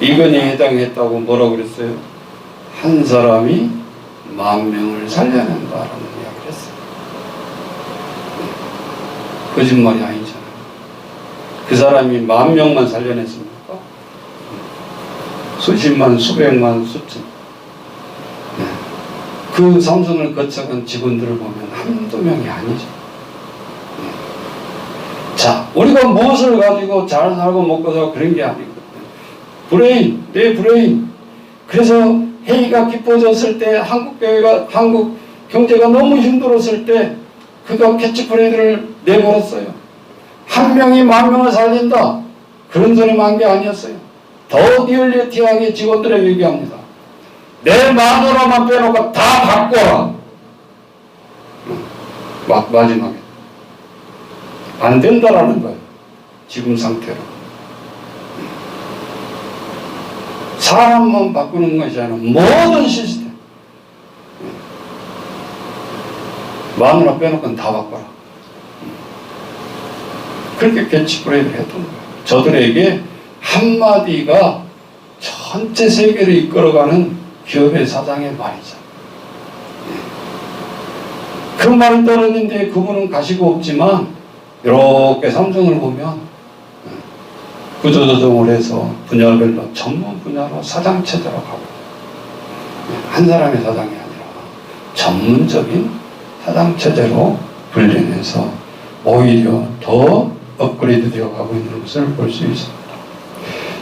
Speaker 1: 이건희에 해당했다고 뭐라고 그랬어요? 한 사람이 10,000명을 살려낸다라는 이야기를 했어요. 거짓말이 아니잖아요. 그 사람이 10,000명만 살려냈습니까? 수십만, 수백만, 수천. 그 삼선을 거쳐간 직원들을 보면 한두 명이 아니죠. 자, 우리가 무엇을 가지고 잘 살고 먹고 살고 그런 게 아니거든요. 브레인, 내 브레인. 그래서 회의가 깊어졌을 때 한국 경제가 너무 힘들었을 때 그가 캐치프레이즈를 내걸었어요. 한 명이 10,000명을 살린다. 그런 소리만 한 게 아니었어요. 더 리얼리티하게 직원들에게 얘기합니다. 내 마누라만 빼놓고 다 바꿔라. 마지막에. 안 된다라는 거예요. 지금 상태로. 사람만 바꾸는 것이 아니라 모든 시스템. 마누라 빼놓고는 다 바꿔라. 그렇게 캐치프레이즈를 했던 거예요. 저들에게 한마디가 전체 세계를 이끌어가는 기업의 사장의 말이죠. 그 말이 떨어진데 그분은 가시고 없지만 이렇게 삼성을 보면 구조조정을 해서 분야별로 전문 분야로 사장체제로 가고 한 사람의 사장이 아니라 전문적인 사장체제로 분리해서 오히려 더 업그레이드 되어 가고 있는 것을 볼 수 있습니다.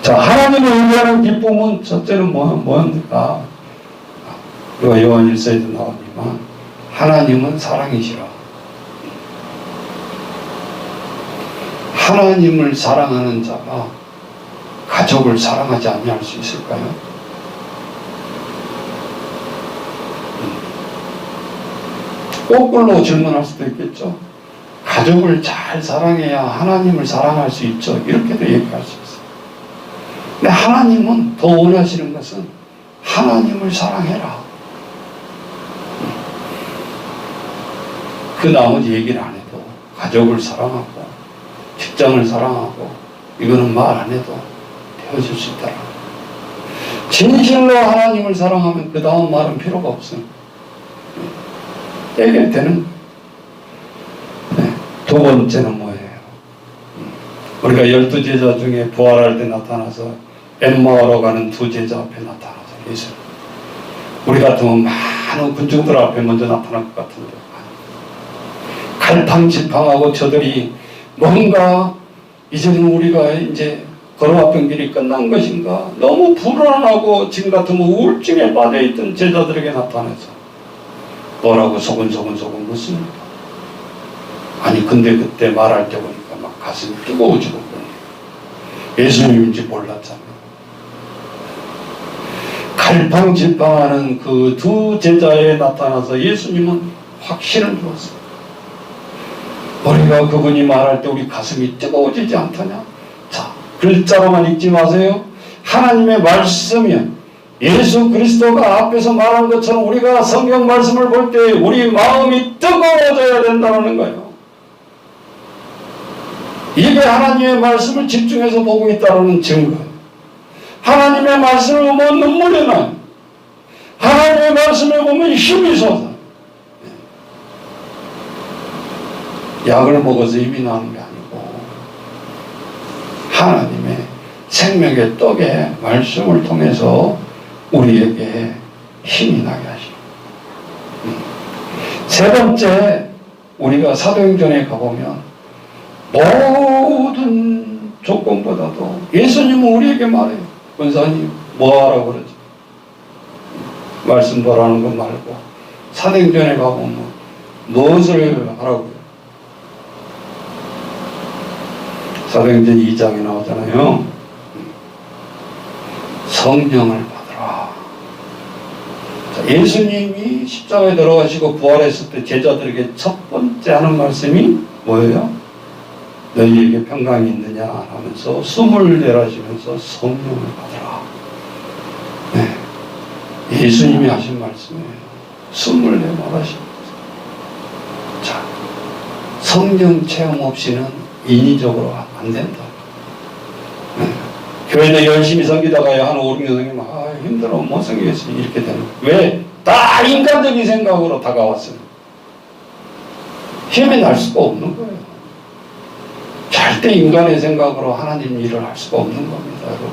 Speaker 1: 자, 하나님을 의지하는 기쁨은 첫째는 뭐입니까? 우리가 요한 1서에도 나오지만 하나님은 사랑이시라. 하나님을 사랑하는 자가 가족을 사랑하지 아니할 수 있을까요? 거꾸로 질문할 수도 있겠죠. 가족을 잘 사랑해야 하나님을 사랑할 수 있죠. 이렇게도 얘기할 수 있어요. 근데 하나님은 더 원하시는 것은 하나님을 사랑해라. 그 나머지 얘기를 안 해도 가족을 사랑하고 직장을 사랑하고 이거는 말 안 해도 되어질 수 있다. 진실로 하나님을 사랑하면 그 다음 말은 필요가 없어요. 해결되는. 두 번째는 뭐예요? 우리가 12제자 중에 부활할 때 나타나서 엠마오로 가는 두 제자 앞에 나타나서 예수. 우리 같으면 많은 군중들 앞에 먼저 나타날 것 같은데 갈팡질팡하고 저들이 뭔가 이제는 우리가 이제 걸어왔던 길이 끝난 것인가 너무 불안하고 지금 같으면 우울증에 빠져있던 제자들에게 나타나서 뭐라고 소근소근 묻습니다. 아니 근데 그때 말할 때 보니까 막 가슴이 뜨거워지고 예수님인지 몰랐잖아요. 갈팡질팡하는 그 두 제자에 나타나서 예수님은 확신을 주었어요. 우리가 그분이 말할 때 우리 가슴이 뜨거워지지 않더냐? 자, 글자로만 읽지 마세요. 하나님의 말씀이요. 예수 그리스도가 앞에서 말한 것처럼 우리가 성경 말씀을 볼 때 우리 마음이 뜨거워져야 된다는 거예요. 이게 하나님의 말씀을 집중해서 보고 있다는 증거. 하나님의 말씀을 보면 눈물이 나요. 하나님의 말씀을 보면 힘이 솟아요. 약을 먹어서 힘이 나는 게 아니고 하나님의 생명의 떡의 말씀을 통해서 우리에게 힘이 나게 하시고, 세 번째, 우리가 사도행전에 가보면 모든 조건보다도 예수님은 우리에게 말해요. 권사님 뭐하라고 그러지? 말씀 보라는 거 말고 사도행전에 가보면 무엇을 하라고요? 사도행전 2장에 나오잖아요. 성령을 받으라. 예수님이 십자가에 들어가시고 부활했을 때 제자들에게 첫 번째 하는 말씀이 뭐예요? 너희에게 평강이 있느냐 하면서 숨을 내쉬면서 성령을 받으라. 네. 예수님이 하신 말씀이에요. 숨을 내마시면서. 자, 성령 체험 없이는 인위적으로 안 된다. 네. 교회는 열심히 섬기다가요, 한 5, 6년 섬기면 힘들어, 못 섬기겠어. 이렇게 되는 거예요. 왜? 다 인간적인 생각으로 다가왔습니다. 힘이 날 수가 없는 거예요. 절대 인간의 생각으로 하나님 일을 할 수가 없는 겁니다, 여러분.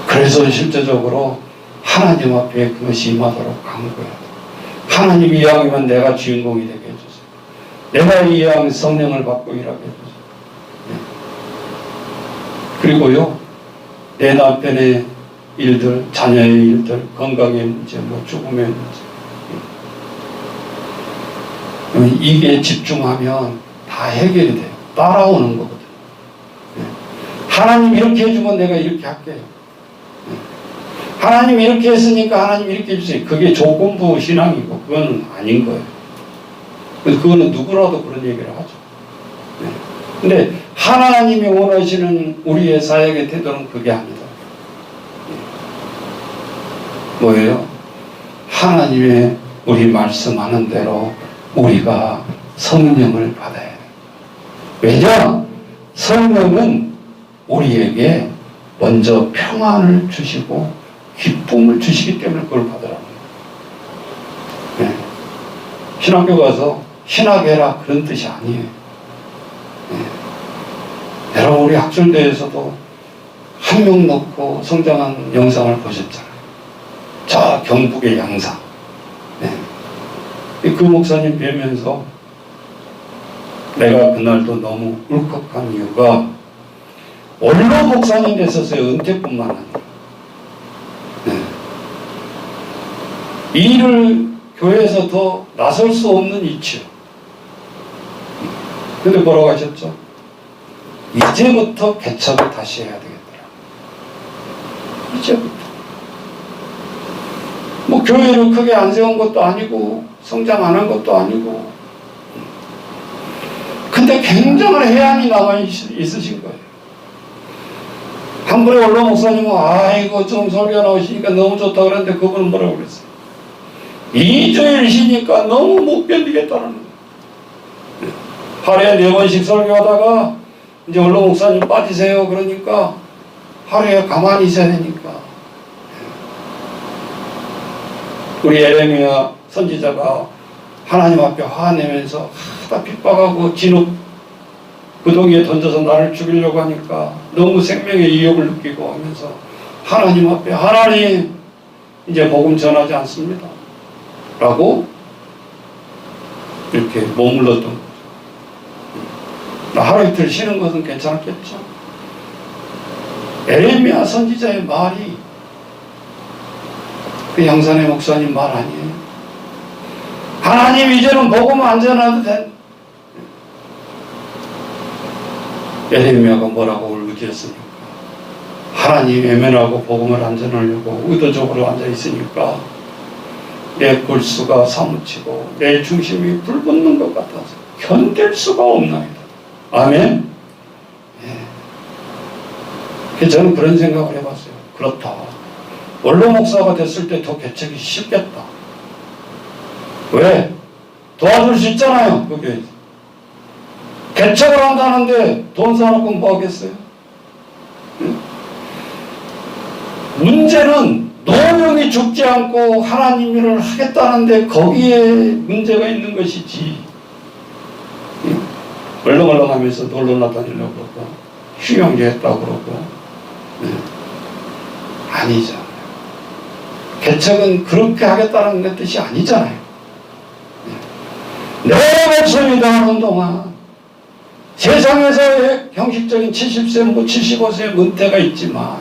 Speaker 1: 그래서 실제적으로 하나님 앞에 그것이 임하도록 한 거예요. 하나님이 이왕이면 내가 주인공이 되게 해주세요. 내가 이왕 성령을 받고 일하게 해주세요. 그리고요, 내 남편의 일들, 자녀의 일들, 건강의 문제, 뭐 죽음의 문제, 이게 집중하면 다 해결이 돼요. 따라오는 거거든요. 하나님 이렇게 해주면 내가 이렇게 할게요. 하나님 이렇게 했으니까 하나님 이렇게 해주세요. 그게 조건부 신앙이고 그거는 아닌 거예요. 그거는 누구라도 그런 얘기를 하죠. 근데 하나님이 원하시는 우리의 사역의 태도는 그게 아니다. 뭐예요? 하나님의 우리 말씀하는 대로 우리가 성령을 받아야 돼요. 왜냐? 성령은 우리에게 먼저 평안을 주시고 기쁨을 주시기 때문에 그걸 받으라는 거예요. 네. 신학교 가서 신학해라 그런 뜻이 아니에요. 네. 여러분 우리 학술대에서도 한 명 넣고 성장한 영상을 보셨잖아요. 저 경북의 양산. 네. 그 목사님 뵈면서 내가 그날도 너무 울컥한 이유가 원로 목사님 됐었어요. 은퇴뿐만 아니라. 네. 이 일을 교회에서 더 나설 수 없는 이치요. 근데 뭐라고 하셨죠? 이제부터 개척을 다시 해야 되겠더라. 이제부터. 뭐 교회를 크게 안 세운 것도 아니고 성장 안 한 것도 아니고 근데 굉장한 해안이 남아 있으신 거예요. 한 분의 원로 목사님은 아이고 좀 설교 나오시니까 너무 좋다 그랬는데 그분은 뭐라고 그랬어요? 2주일 쉬니까 너무 못 견디겠다는 거예요. 하루에 4번씩 설교하다가 이제 원로 목사님 빠지세요 그러니까 하루에 가만히 있어야 되니까 우리 에레미야 선지자가 하나님 앞에 화내면서 하다 핍박하고 진흙 구덩이에 던져서 나를 죽이려고 하니까 너무 생명의 위협을 느끼고 하면서 하나님 앞에 하나님 이제 복음 전하지 않습니다 라고 이렇게 머물렀던 거죠. 하루 이틀 쉬는 것은 괜찮겠죠. 에레미야 선지자의 말이 그 양산의 목사님 말 아니에요. 하나님 이제는 복음 안 전해도 돼. 에레미야가 뭐라고 울부짖었습니까? 하나님 외면하고 복음을 안 전하려고 의도적으로 앉아 있으니까 내 골수가 사무치고 내 중심이 불붙는 것 같아서 견딜 수가 없나이다. 아멘. 예. 저는 그런 생각을 해봤어요. 그렇다. 원로 목사가 됐을 때 더 개척이 쉽겠다. 왜? 도와줄 수 있잖아요. 그게 개척을 한다는데 돈 사놓고 뭐 하겠어요? 응? 문제는 노명이 죽지 않고 하나님 일을 하겠다는데 거기에 문제가 있는 것이지. 응? 얼렁얼렁하면서 놀러 다니려고 그러고 휴양지 했다고 그러고 아니잖아요. 개척은 그렇게 하겠다는 뜻이 아니잖아요. 내 목숨이 다하는 동안 세상에서의 형식적인 70세, 75세 은퇴가 있지만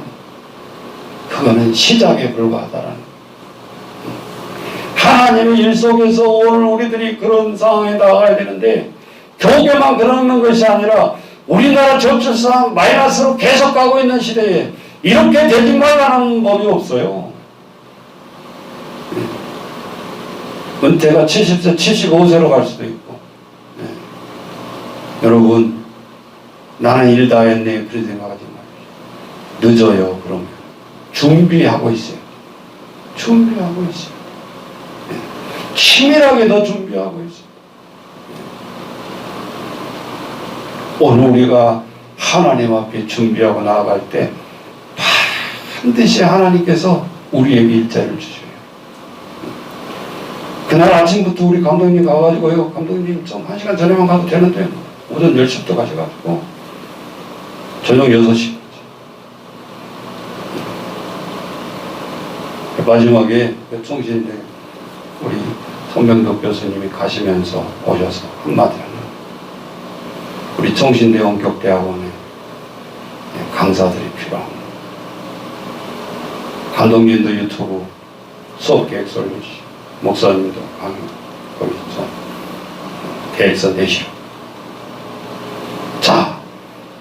Speaker 1: 그거는 시작에 불과하다라는 하나님의 일 속에서 오늘 우리들이 그런 상황에 나가야 되는데 교회만 그러는 것이 아니라 우리나라 저출산 마이너스로 계속 가고 있는 시대에 이렇게 되지 말라는 법이 없어요. 은퇴가 70세, 75세로 갈 수도 있고. 여러분, 나는 일 다 했네. 그런 생각하지 마십시오. 늦어요, 그러면. 준비하고 있어요. 준비하고 있어요. 치밀하게 더 준비하고 있어요. 오늘 우리가 하나님 앞에 준비하고 나아갈 때 반드시 하나님께서 우리에게 일자리를 주셔요. 그날 아침부터 우리 감독님 가가지고요, 감독님 좀 1시간 전에만 가도 되는데 오전 10시부터 가셔가지고 저녁 6시 마지막에 총신대 우리 손명덕 교수님이 가시면서 오셔서 한마디 하는 우리 총신대 원격대학원에 강사들이 필요합니다. 감독님도 유튜브 수업 계획서 올려주시고 목사님도 거기서 계획서 내시고. 자,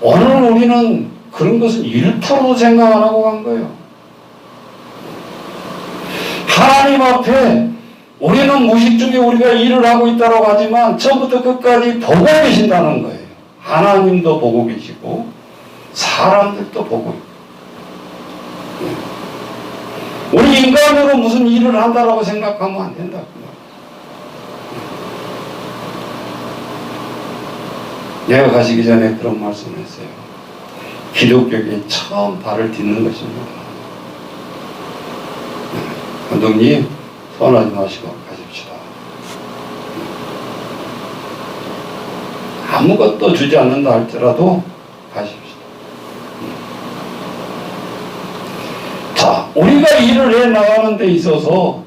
Speaker 1: 오늘 우리는 그런 것은 일터로 생각 안 하고 간 거예요. 하나님 앞에 우리는 무식 중에 우리가 일을 하고 있다고 하지만 처음부터 끝까지 보고 계신다는 거예요. 하나님도 보고 계시고 사람들도 보고 있고. 우리 인간으로 무슨 일을 한다라고 생각하면 안 된다. 내가 가시기 전에 그런 말씀을 했어요. 기독교에 처음 발을 딛는 것입니다. 감독님, 서운하지 마시고 가십시다. 아무것도 주지 않는다 할지라도 가십시다. 자, 우리가 일을 해 나가는 데 있어서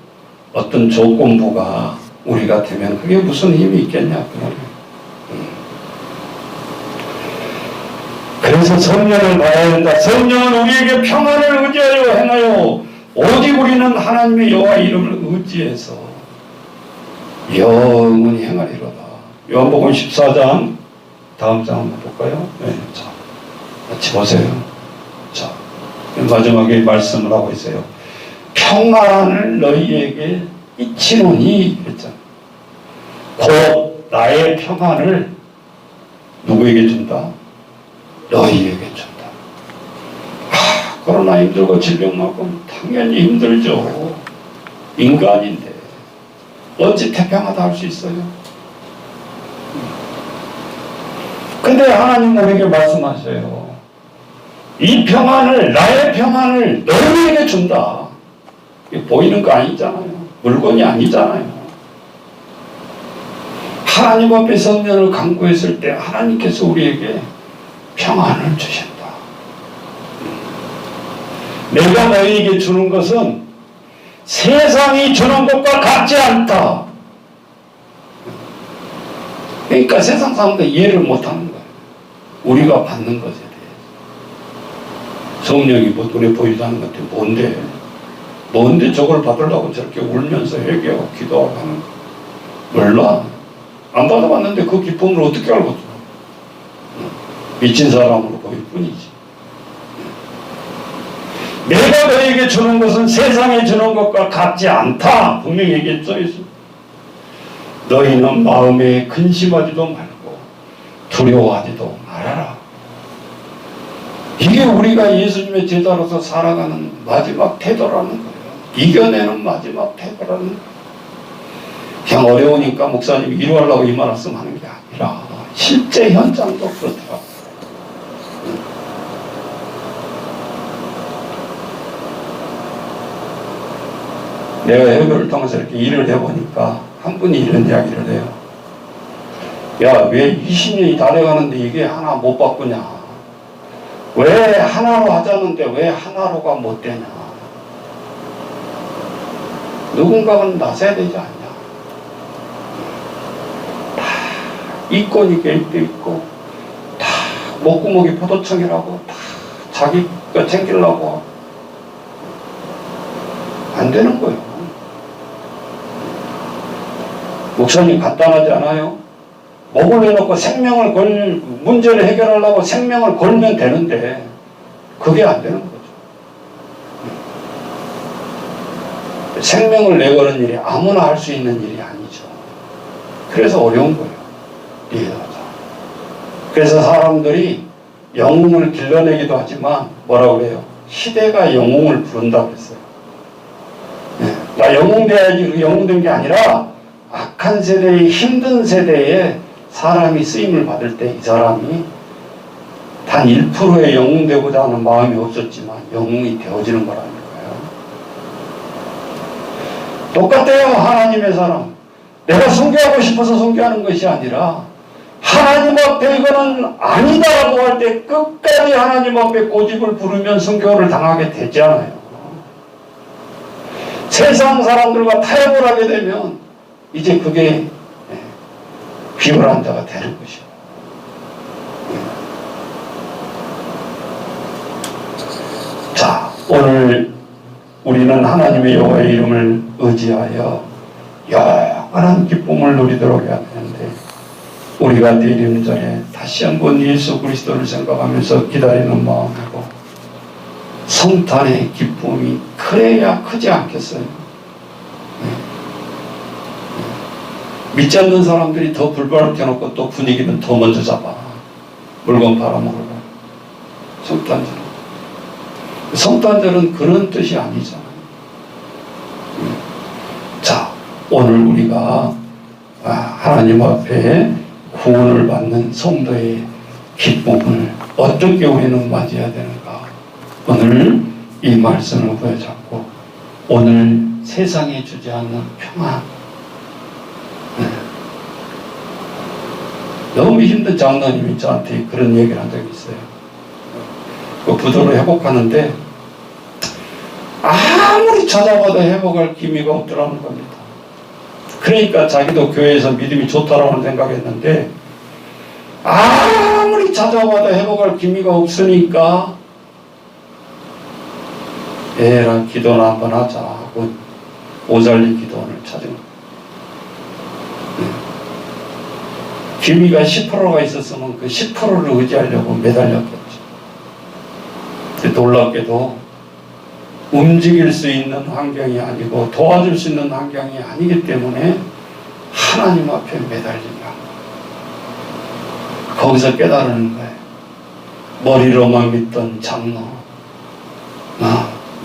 Speaker 1: 어떤 조건부가 우리가 되면 그게 무슨 힘이 있겠냐 그 말이에요. 그래서 성령을 봐야 된다. 성령은 우리에게 평안을 의지하여 행하여 오직 우리는 하나님의 여호와 이름을 의지해서 영원히 행하리로다. 요한복음 14장 다음 장 한번 볼까요? 네, 자, 같이 보세요. 자, 마지막에 말씀을 하고 있어요. 평안을 너희에게 이치노니 그랬잖아. 곧 나의 평안을 누구에게 준다? 너희에게 준다. 코로나 힘들고 질병 많고 당연히 힘들죠. 인간인데 어찌 태평하다 할 수 있어요? 근데 하나님 우리에게 말씀하셔요. 이 평안을, 나의 평안을 너희에게 준다. 이게 보이는 거 아니잖아요. 물건이 아니잖아요. 하나님 앞에 성령을 간구했을 때 하나님께서 우리에게 평안을 주신다. 내가 너희에게 주는 것은 세상이 주는 것과 같지 않다. 그러니까 세상 사람들 이해를 못하는 거예요. 우리가 받는 것에 대해서. 성령이 뭐 눈에 보이지 않는 것들이 뭔데? 뭔데 저걸 받으려고 저렇게 울면서 회개하고 기도하고 하는 거야? 몰라. 안 받아봤는데 그 기쁨을 어떻게 알고 줘? 미친 사람으로 보일 뿐이지. 내가 너에게 주는 것은 세상에 주는 것과 같지 않다. 분명히 얘기했죠. 너희는 마음에 근심하지도 말고 두려워하지도 말아라. 이게 우리가 예수님의 제자로서 살아가는 마지막 태도라는 거예요. 이겨내는 마지막 태도라는 거예요. 그냥 어려우니까 목사님이 위로하려고 이 말씀 하는 게 아니라 실제 현장도 그렇더라고요. 내가 해외를 통해서 이렇게 일을 해보니까 한 분이 이런 이야기를 해요. 야, 왜 20년이 다 돼가는데 이게 하나 못 바꾸냐? 왜 하나로 하자는데 왜 하나로가 못 되냐? 누군가는 나서야 되지 않냐? 다 이권이 개입돼 있고, 다 목구멍이 포도청이라고, 다 자기 거 챙기려고 안 되는 거예요. 목사님 간단하지 않아요? 목을 내놓고 문제를 해결하려고 생명을 걸면 되는데, 그게 안 되는 거죠. 생명을 내거는 일이 아무나 할 수 있는 일이 아니죠. 그래서 어려운 거예요. 리더가. 그래서 사람들이 영웅을 길러내기도 하지만, 뭐라고 그래요? 시대가 영웅을 부른다고 그랬어요. 나 영웅 돼야지, 그 영웅 된 게 아니라, 악한 세대의 힘든 세대에 사람이 쓰임을 받을 때 이 사람이 단 1%의 영웅 되고자 하는 마음이 없었지만 영웅이 되어지는 거라니까요. 똑같아요. 하나님의 사람. 내가 선교하고 싶어서 선교하는 것이 아니라 하나님 앞에 이거는 아니다라고 할 때 끝까지 하나님 앞에 고집을 부르면 선교를 당하게 되지 않아요. 세상 사람들과 타협을 하게 되면 이제 그게 비굴한 자가 되는 것이고. 자, 오늘 우리는 하나님의 여호와의 이름을 의지하여 영원한 기쁨을 누리도록 해야 되는데, 우리가 내리는 전에 다시 한번 예수 그리스도를 생각하면서 기다리는 마음이고, 성탄의 기쁨이 그래야 크지 않겠어요? 믿지 않는 사람들이 더 불발을 켜놓고 또 분위기는 더 먼저 잡아. 물건 팔아먹으려고. 성탄절은 그런 뜻이 아니잖아요. 자, 오늘 우리가 하나님 앞에 구원을 받는 성도의 기쁨을 어떻게 우리는 맞이해야 되는가? 오늘 이 말씀을 부여잡고, 오늘 세상에 주지 않는 평안, 너무 힘든 장로님이 저한테 그런 얘기를 한 적이 있어요. 그 부도로 회복하는데 아무리 찾아봐도 회복할 기미가 없더라는 겁니다. 그러니까 자기도 교회에서 믿음이 좋다라고 생각했는데, 아무리 찾아봐도 회복할 기미가 없으니까 에라, 기도나 한번 하자 하고 오잘리 기도원을 찾은 거예요. 기미가 10%가 있었으면 그 10%를 의지하려고 매달렸겠죠. 놀랍게도 움직일 수 있는 환경이 아니고 도와줄 수 있는 환경이 아니기 때문에 하나님 앞에 매달린다. 거기서 깨달은 거예요. 머리로만 믿던 장로,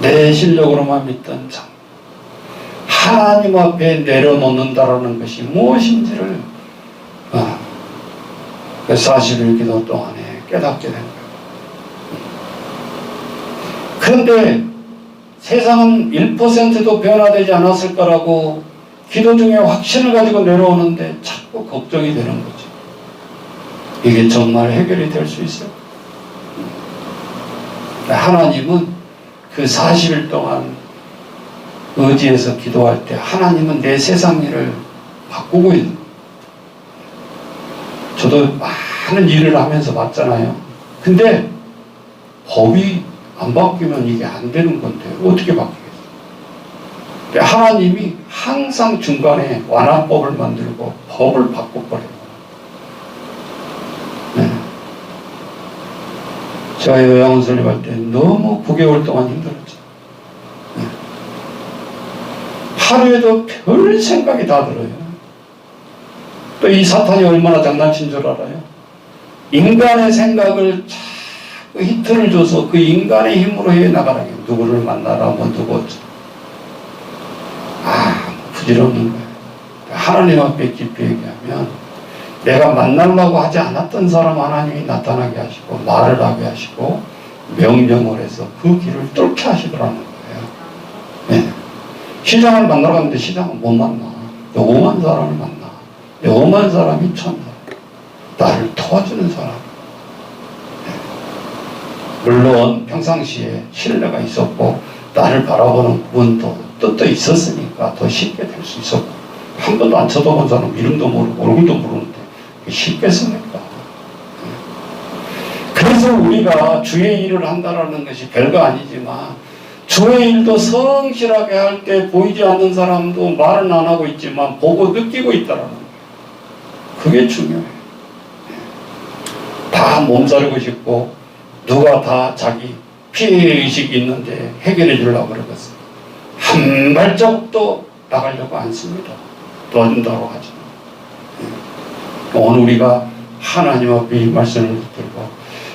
Speaker 1: 내 실력으로만 믿던 장로, 하나님 앞에 내려놓는다라는 것이 무엇인지를 그 40일 기도 동안에 깨닫게 된 거예요. 그런데 세상은 1%도 변화되지 않았을 거라고 기도 중에 확신을 가지고 내려오는데 자꾸 걱정이 되는 거죠. 이게 정말 해결이 될 수 있어요? 하나님은 그 40일 동안 의지해서 기도할 때 하나님은 내 세상 일을 바꾸고 있는 거예요. 저도 많은 일을 하면서 봤잖아요. 근데 법이 안 바뀌면 이게 안 되는 건데 어떻게 바뀌겠어요? 하나님이 항상 중간에 완화법을 만들고 법을 바꿔버려요. 네. 제가 요양원 설립할 때 너무 9개월 동안 힘들었죠. 네. 하루에도 별 생각이 다 들어요. 또 이 사탄이 얼마나 장난친 줄 알아요? 인간의 생각을 자꾸 히트를 줘서 그 인간의 힘으로 해나가는 게, 누구를 만나라, 뭐 누구, 부질없는 거예요. 하나님 앞에 깊이 얘기하면 내가 만나려고 하지 않았던 사람 하나님이 나타나게 하시고 말을 하게 하시고 명령을 해서 그 길을 뚫게 하시더라는 거예요. 네. 시장을 만나러 갔는데 시장은 못 만나. 요만한 사람을 만나. 요만한 사람이 천사. 나를 도와주는 사람. 물론 평상시에 신뢰가 있었고 나를 바라보는 그분도 뜻도 있었으니까 더 쉽게 될 수 있었고, 한 번도 안 쳐다본 사람 이름도 모르고 얼굴도 모르는데 쉽겠습니까? 그래서 우리가 주의 일을 한다는 것이 별거 아니지만, 주의 일도 성실하게 할 때 보이지 않는 사람도 말은 안 하고 있지만 보고 느끼고 있다라는 거예요. 그게 중요해요. 다 몸살고 싶고 누가 다 자기 피해의식이 있는데 해결해 주려고 그러겠어요. 한 발짝도 나가려고 안 씁니다. 도와준다고 하지만. 오늘 우리가 하나님 앞에 이 말씀을 붙들고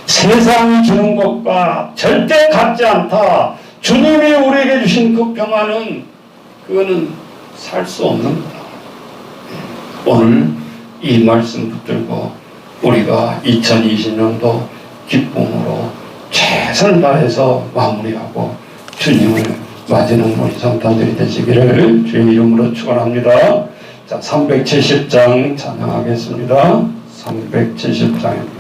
Speaker 1: 세상이 주는 것과 절대 같지 않다. 주님이 우리에게 주신 그 평안은 그거는 살 수 없는 거다. 오늘 이 말씀 붙들고 우리가 2020년도 기쁨으로 최선을 다해서 마무리하고 주님을 맞이는 우리 성탄들이 되시기를 주의 이름으로 축원합니다. 자, 370장 찬양하겠습니다. 370장입니다.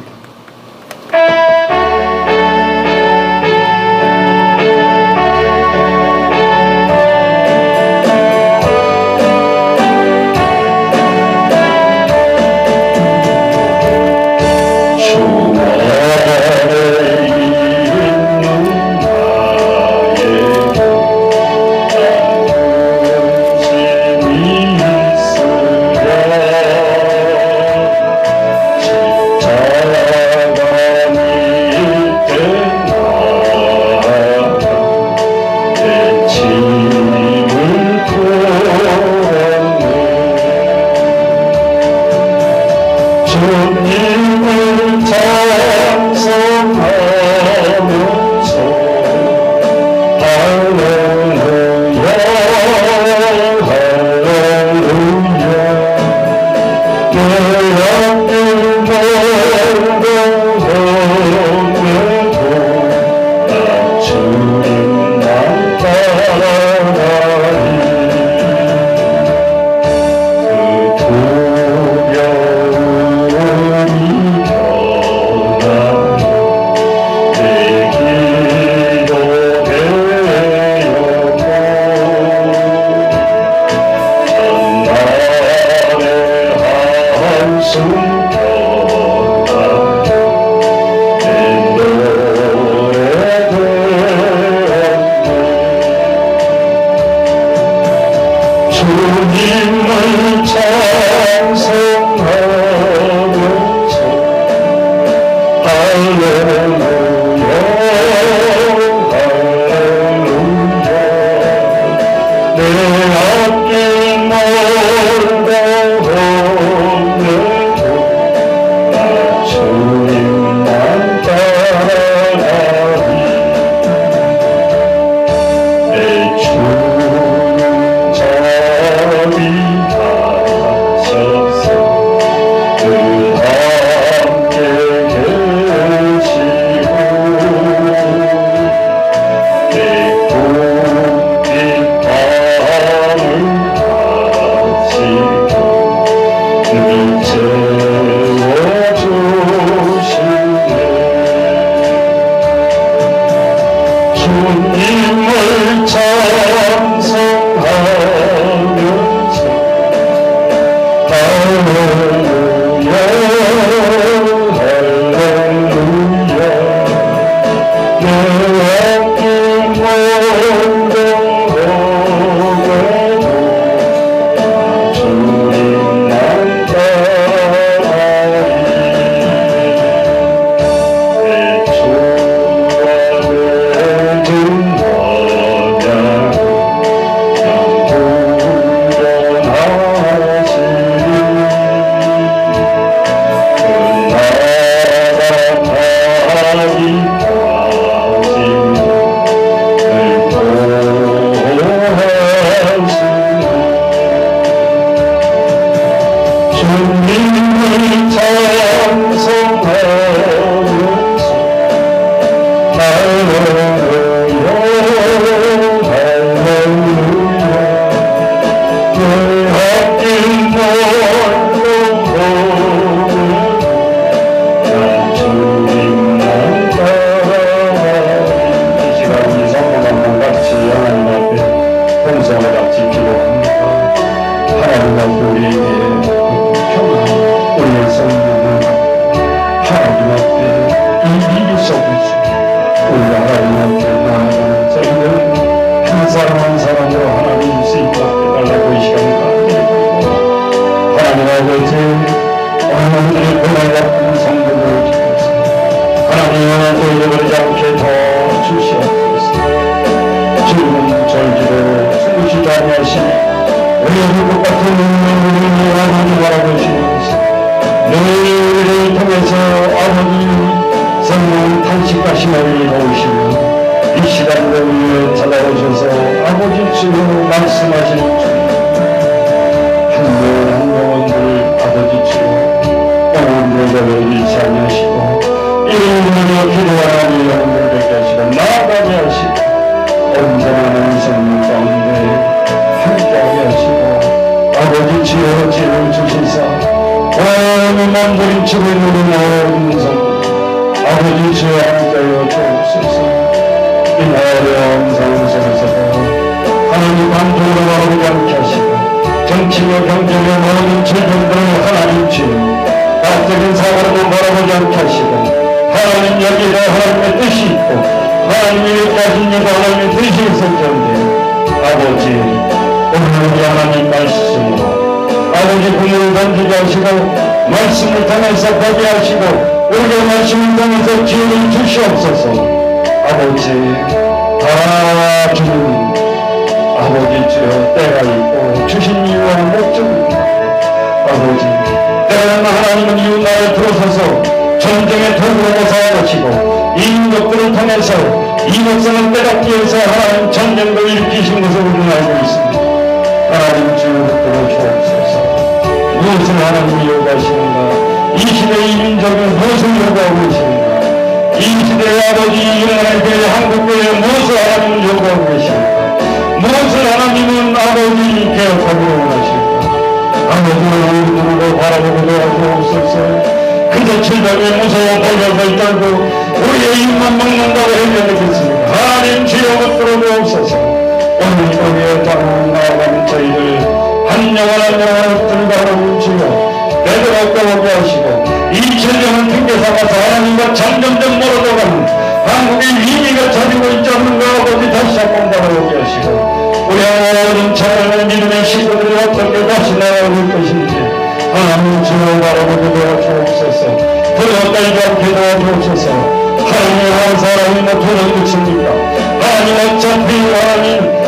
Speaker 1: 바라보시면서 늘 우리를 통해서 아버지 성령 탄식하심을 도우시며 이 시간도 위에 찾아오셔서 아버지 주로 말씀하시는 주님 한 명 한 영혼들 아버지 주로 영혼들을 잃지 아니하시고 이름으로 기도하는 영혼들 뵙게 하시고 나아가게 하시고 온전한 성령 가운데 함께하게 하시고 아버지 주여 지혜를 주시사 온 몸들이 치고 있는 모든 성도 아버지 주여 함께하여 주옵소서. 이 어려운 상황 속에서도 하나님 반쪽으로 바라보지 않게 하시고 정치와 경제의 모든 질병들을 하나님 주여 가적인 사고로도 바라보지 않게 하시고 하나님 여기에 하나님의 뜻이 있고 하나님이 이렇게 하신 일도 하나님의 뜻이 있었던데 아버지 오늘 우리 하나님 말씀으로 아버지 부모를 던지게 하시고 말씀을 통해서 보게 하시고 우리의 말씀을 통해서 지혜를 주시옵소서. 아버지 다 주님 아버지 주여 때가 있고 주신 이유와 목적입니다. 아버지 때는 하나님은 이웃나라에 들어서서 전쟁의 도구로 사용하시고 이 민족들을 통해서 이 역사를 빼앗기 위해서 하나님 전쟁도 일으키신 것을 우리는 알고 있습니다. 하나님 주여 붙들어 주옵소서. 무엇을 하나님이 요구하시는가? 이 시대의 민족은 무엇을 요구하고 계시는가? 이 시대의 아버지 일어날 때의 한국교회에 무엇을 하나님은 요구하고 계십니까? 무엇을 하나님은 아버지 개혁하고 원하십니까? 아버지는 우리들로 바라보고 도와주옵소서. 그저 질병에 무서워 벌려서 떨고 우리의 입만 먹는다고 해야 되겠습니까? 하나님 주여 붙들어 주옵소서. 오늘 거기에 나아가는 저희를 한 영혼 한 영혼을 들가는 주여 되도록 떠오게 하시고 이 전쟁을 핑계 삼아서 하나님과 점점점 멀어져가는 한국의 위기가 자리고 있지 않는가 아버지 다시 한번 바라보게 하시고 우리 모든 참여하는 믿음의 식구들이 어떻게 다시 나아올 것인지 하나님 주여 바라보게 도와주옵소서. 두려워떨지 않게 도와주옵소서. 하나님 한 사람이 뭐 두려운 것입니까? 하나님 어차피 하나님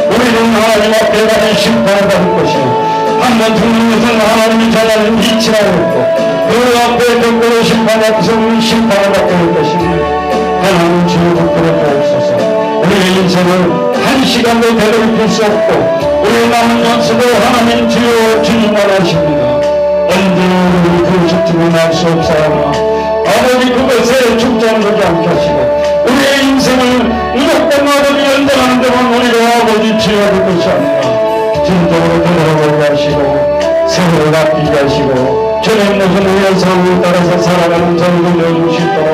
Speaker 1: 우리는 하나님 앞에 가는 심판을 받을 것이요 한번 죽는 것은 하나님이 정하는 이치가 없고 그 앞에 겪고로 심판 앞에서 우리는 심판을 받게 될 것입니다. 하나님 주여 붙들어 주옵소서. 우리의 인생을 한 시간도 되돌릴 수 없고 우리의 남은 연수도 하나님 주여 주님만 하십니다. 언제나 우리 그 죽음을 날 수 없사오나 아버지 그것에 축전하지 않게 하시고 우리의 인생을 무조건 아버지 연장하는 데만 우리가 아버지 지어야 될 것이 아니라 진정으로 돌아보게 하시고 생을 아끼게 하시고 주님 무슨 우리의 삶을 따라서 살아가는 저희를 내주시도록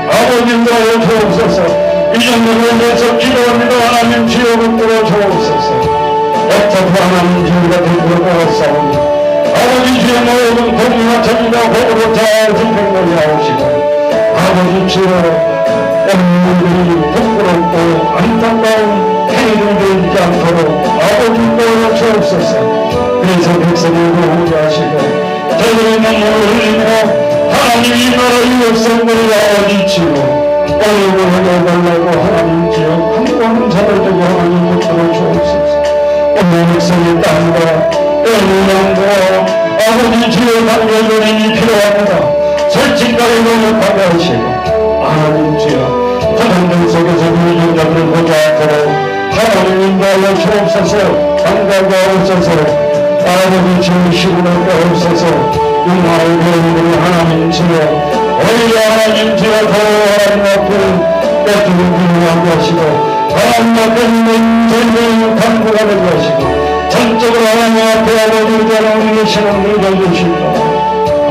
Speaker 1: 아버지 인도하여 주옵소서. 이 정도를 위해서 기도합니다. 하나님 주여 붙들어 주옵소서. 어차피 하나님 주의가 되도록 하옵사오니 아버지 주의 모든 공의와 정의가 복으로 잘 집행하게 하옵시고 아버지 주여 오늘들이 부끄럽고 안타까운 행위를 되지 않도록 아버지 도와 주옵소서. 그래서 백성을 구원하게 하시고 저희의 눈물을 흘리며 하나님이 나라의 역사들을 아버지 주여 오늘을 해달라고 하나님 주여 한국하는 자들에게 하나님 붙들어 주옵소서. 오늘 백성의 땅과 애국양과 아버지 주여 단결론이 필요합니다. 솔직하게 노력하게 하시고 하나님 주여 고난들 속에서 우리 영자들을 보지 않도록 하나님 인도하여 주옵소서. 강가가 없어서 아버지 주의 시구를 빼옵소서. 영화의 배우들을 하나님 주여 오히려 하나님 주여 더 하나님 앞에 빼주는 기능하게 하시고 하나님 앞에 있는 저희를 강구하게 하시고 전적으로 하나님 앞에 아버지 의자는 우리의 신앙을 걸주시고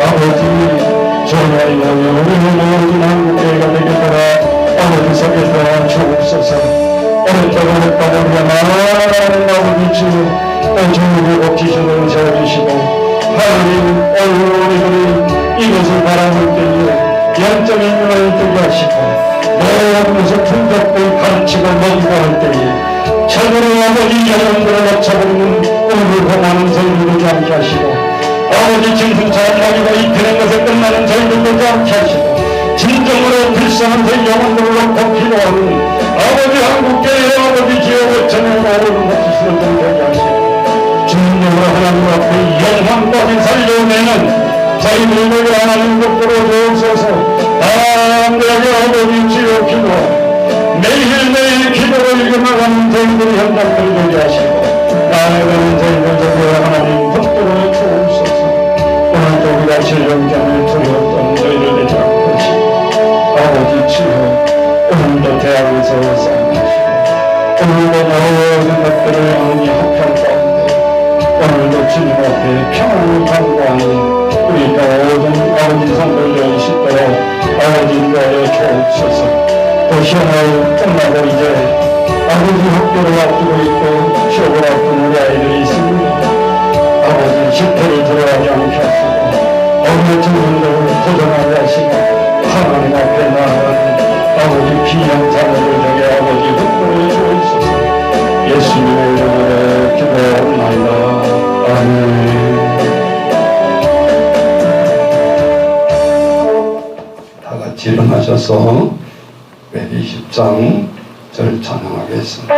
Speaker 1: 아버지 전하여 우리는 모든 한국교회가 되겠더라. 아버지 서겠더라 주옵소서. 오랫동안 우리가 많은 아버지 주여 주님의 복지신을 세워주시고 하나님 오늘 우리들이 이것을 바라볼 때에 영적인 눈을 뜨게 하시고 모든 것을 풍족히 가르치고 먹이고 할 때에 참으로 아버지 영혼들을 놓쳐버리는 오늘 고마는 저희들 되지 않게 하시고 아버지 짐승처럼 먹이고 입히는 것에 끝나는 저희들 되지 않게 하시고 진정으로 불쌍한 저희 영혼들을 놓고 기도하는 아버지 한국교회 아버지 지역을 전해 오는 복지신을 되게 하시고 주님 하나님 앞에 영광까지 살려내는 저희들에게 하나님 복으로 주옵소서. 담대하게 아버지 주여 기도 매일매일 기도를 이겨나가는 저희들의 현장들 되게 하시고 나아가는 저희들 중에 하나님 복으로 주옵소서. 오늘도 우리가 실령장을 두려웠던 저희들 되지 않고 아버지 주여 오늘도 대학에서 싸움하시고 오늘도 모든 것들을 영원히 합한 가운데 오늘도 주님 앞에 평안을 간구하는 우리 모든 아버지 성도들 있도록 아버지 인도하여 주옵소서. 또 시험을 끝나고 이제 아버지 학교를 앞두고 있고 취업을 앞둔 우리 아이들이 있습니다. 아버지 실패를 들어가지 않게 하시고 어느 청년들 도전하게 하시고 하나님 앞에 나아가는 아버지 귀한 자녀들 중에 아버지 흠모해 주옵소서. 예수님의 이름으로 기도하옵나이다. 아멘. 다 같이 일어나셔서 레위 10장 절 찬양하겠습니다.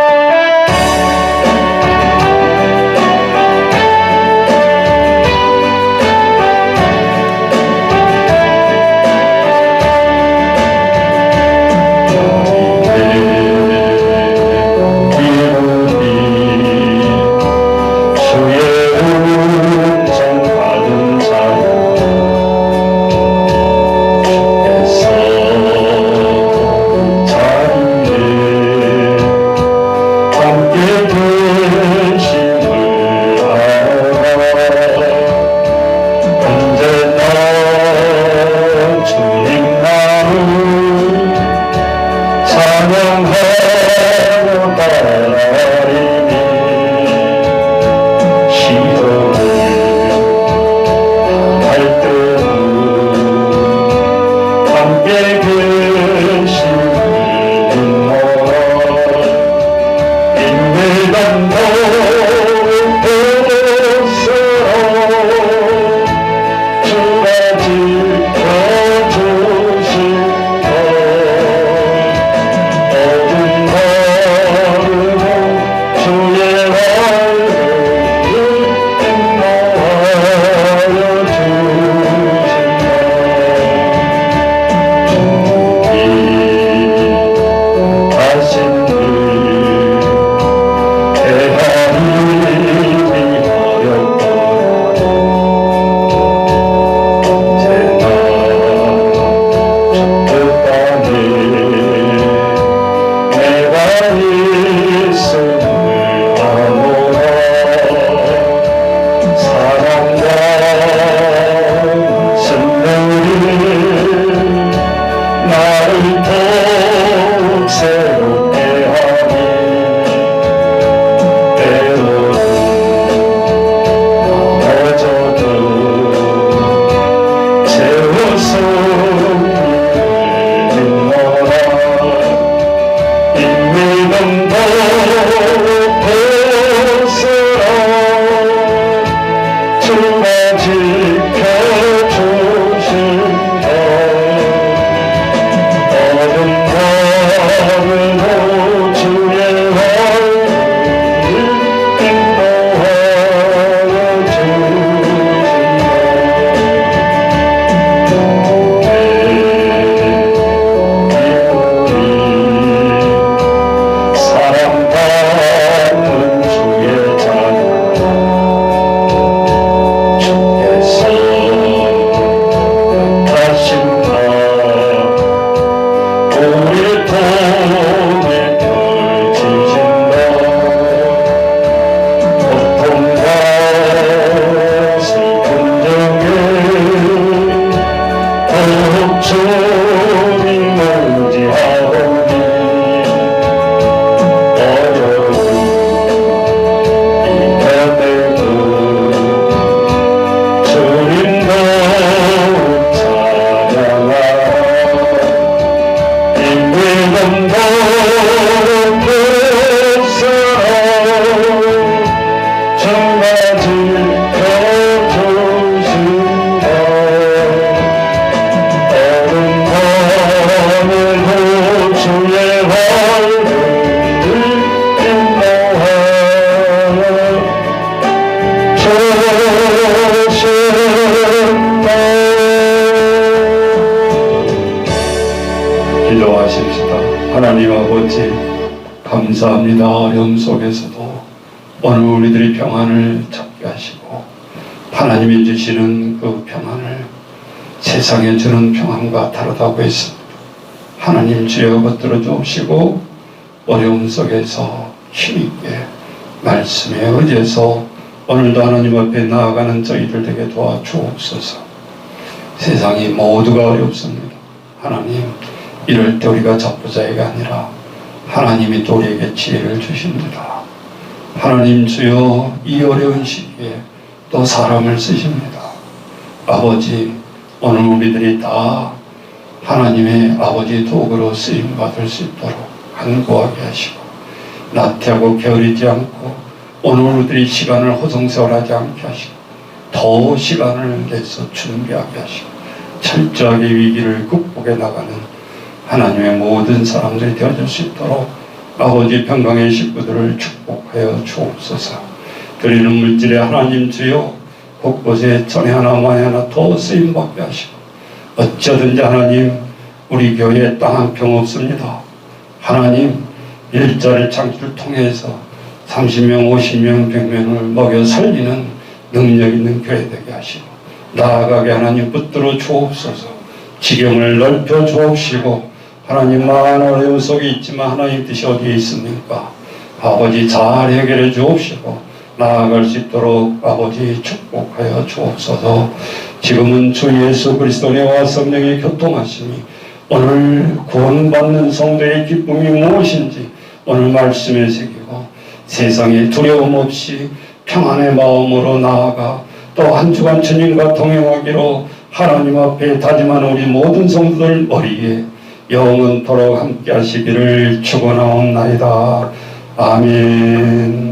Speaker 1: 기도하십시다. 하나님 아버지, 감사합니다. 어려움 속에서도 오늘 우리들이 평안을 찾게 하시고 하나님이 주시는 그 평안을 세상에 주는 평안과 다르다고 했습니다. 하나님 주여 붙들어 주시고 어려움 속에서 힘있게 말씀에 의지해서 오늘도 하나님 앞에 나아가는 저희들 되게 도와주옵소서. 세상이 모두가 어렵습니다. 하나님, 이럴 때 우리가 잡부자애가 아니라 하나님이 또 우리에게 지혜를 주십니다. 하나님 주여, 이 어려운 시기에 또 사람을 쓰십니다. 아버지, 오늘 우리들이 다 하나님의 아버지 도구로 쓰임받을 수 있도록 간구하게 하시고 나태하고 게으르지 않고 오늘 우리들이 시간을 호송세월하지 않게 하시고 더 시간을 내서 준비하게 하시고 철저하게 위기를 극복해 나가는 하나님의 모든 사람들이 되어줄 수 있도록 아버지 평강의 식구들을 축복하여 주옵소서. 드리는 물질에 하나님 주여 곳곳에 전에 하나 만에 하나 더 쓰임받게 하시고 어쩌든지 하나님 우리 교회에 땅 한 평 없습니다. 하나님 일자리 창출을 통해서 30명, 50명, 100명을 먹여 살리는 능력 있는 교회 되게 하시고 나아가게 하나님 붙들어 주옵소서. 지경을 넓혀 주옵시고 하나님 많은 어려움 속에 있지만 하나님 뜻이 어디에 있습니까? 아버지 잘 해결해 주옵시고 나아갈 수 있도록 아버지 축복하여 주옵소서. 지금은 주 예수 그리스도의 은혜와 성령의 교통하심이 오늘 구원받는 성도의 기쁨이 무엇인지 오늘 말씀에 새기고 세상에 두려움 없이 평안의 마음으로 나아가 또 한 주간 주님과 동행하기로 하나님 앞에 다짐하는 우리 모든 성도들 머리에 영원토록 함께 하시기를 축원하옵나이다. 아멘.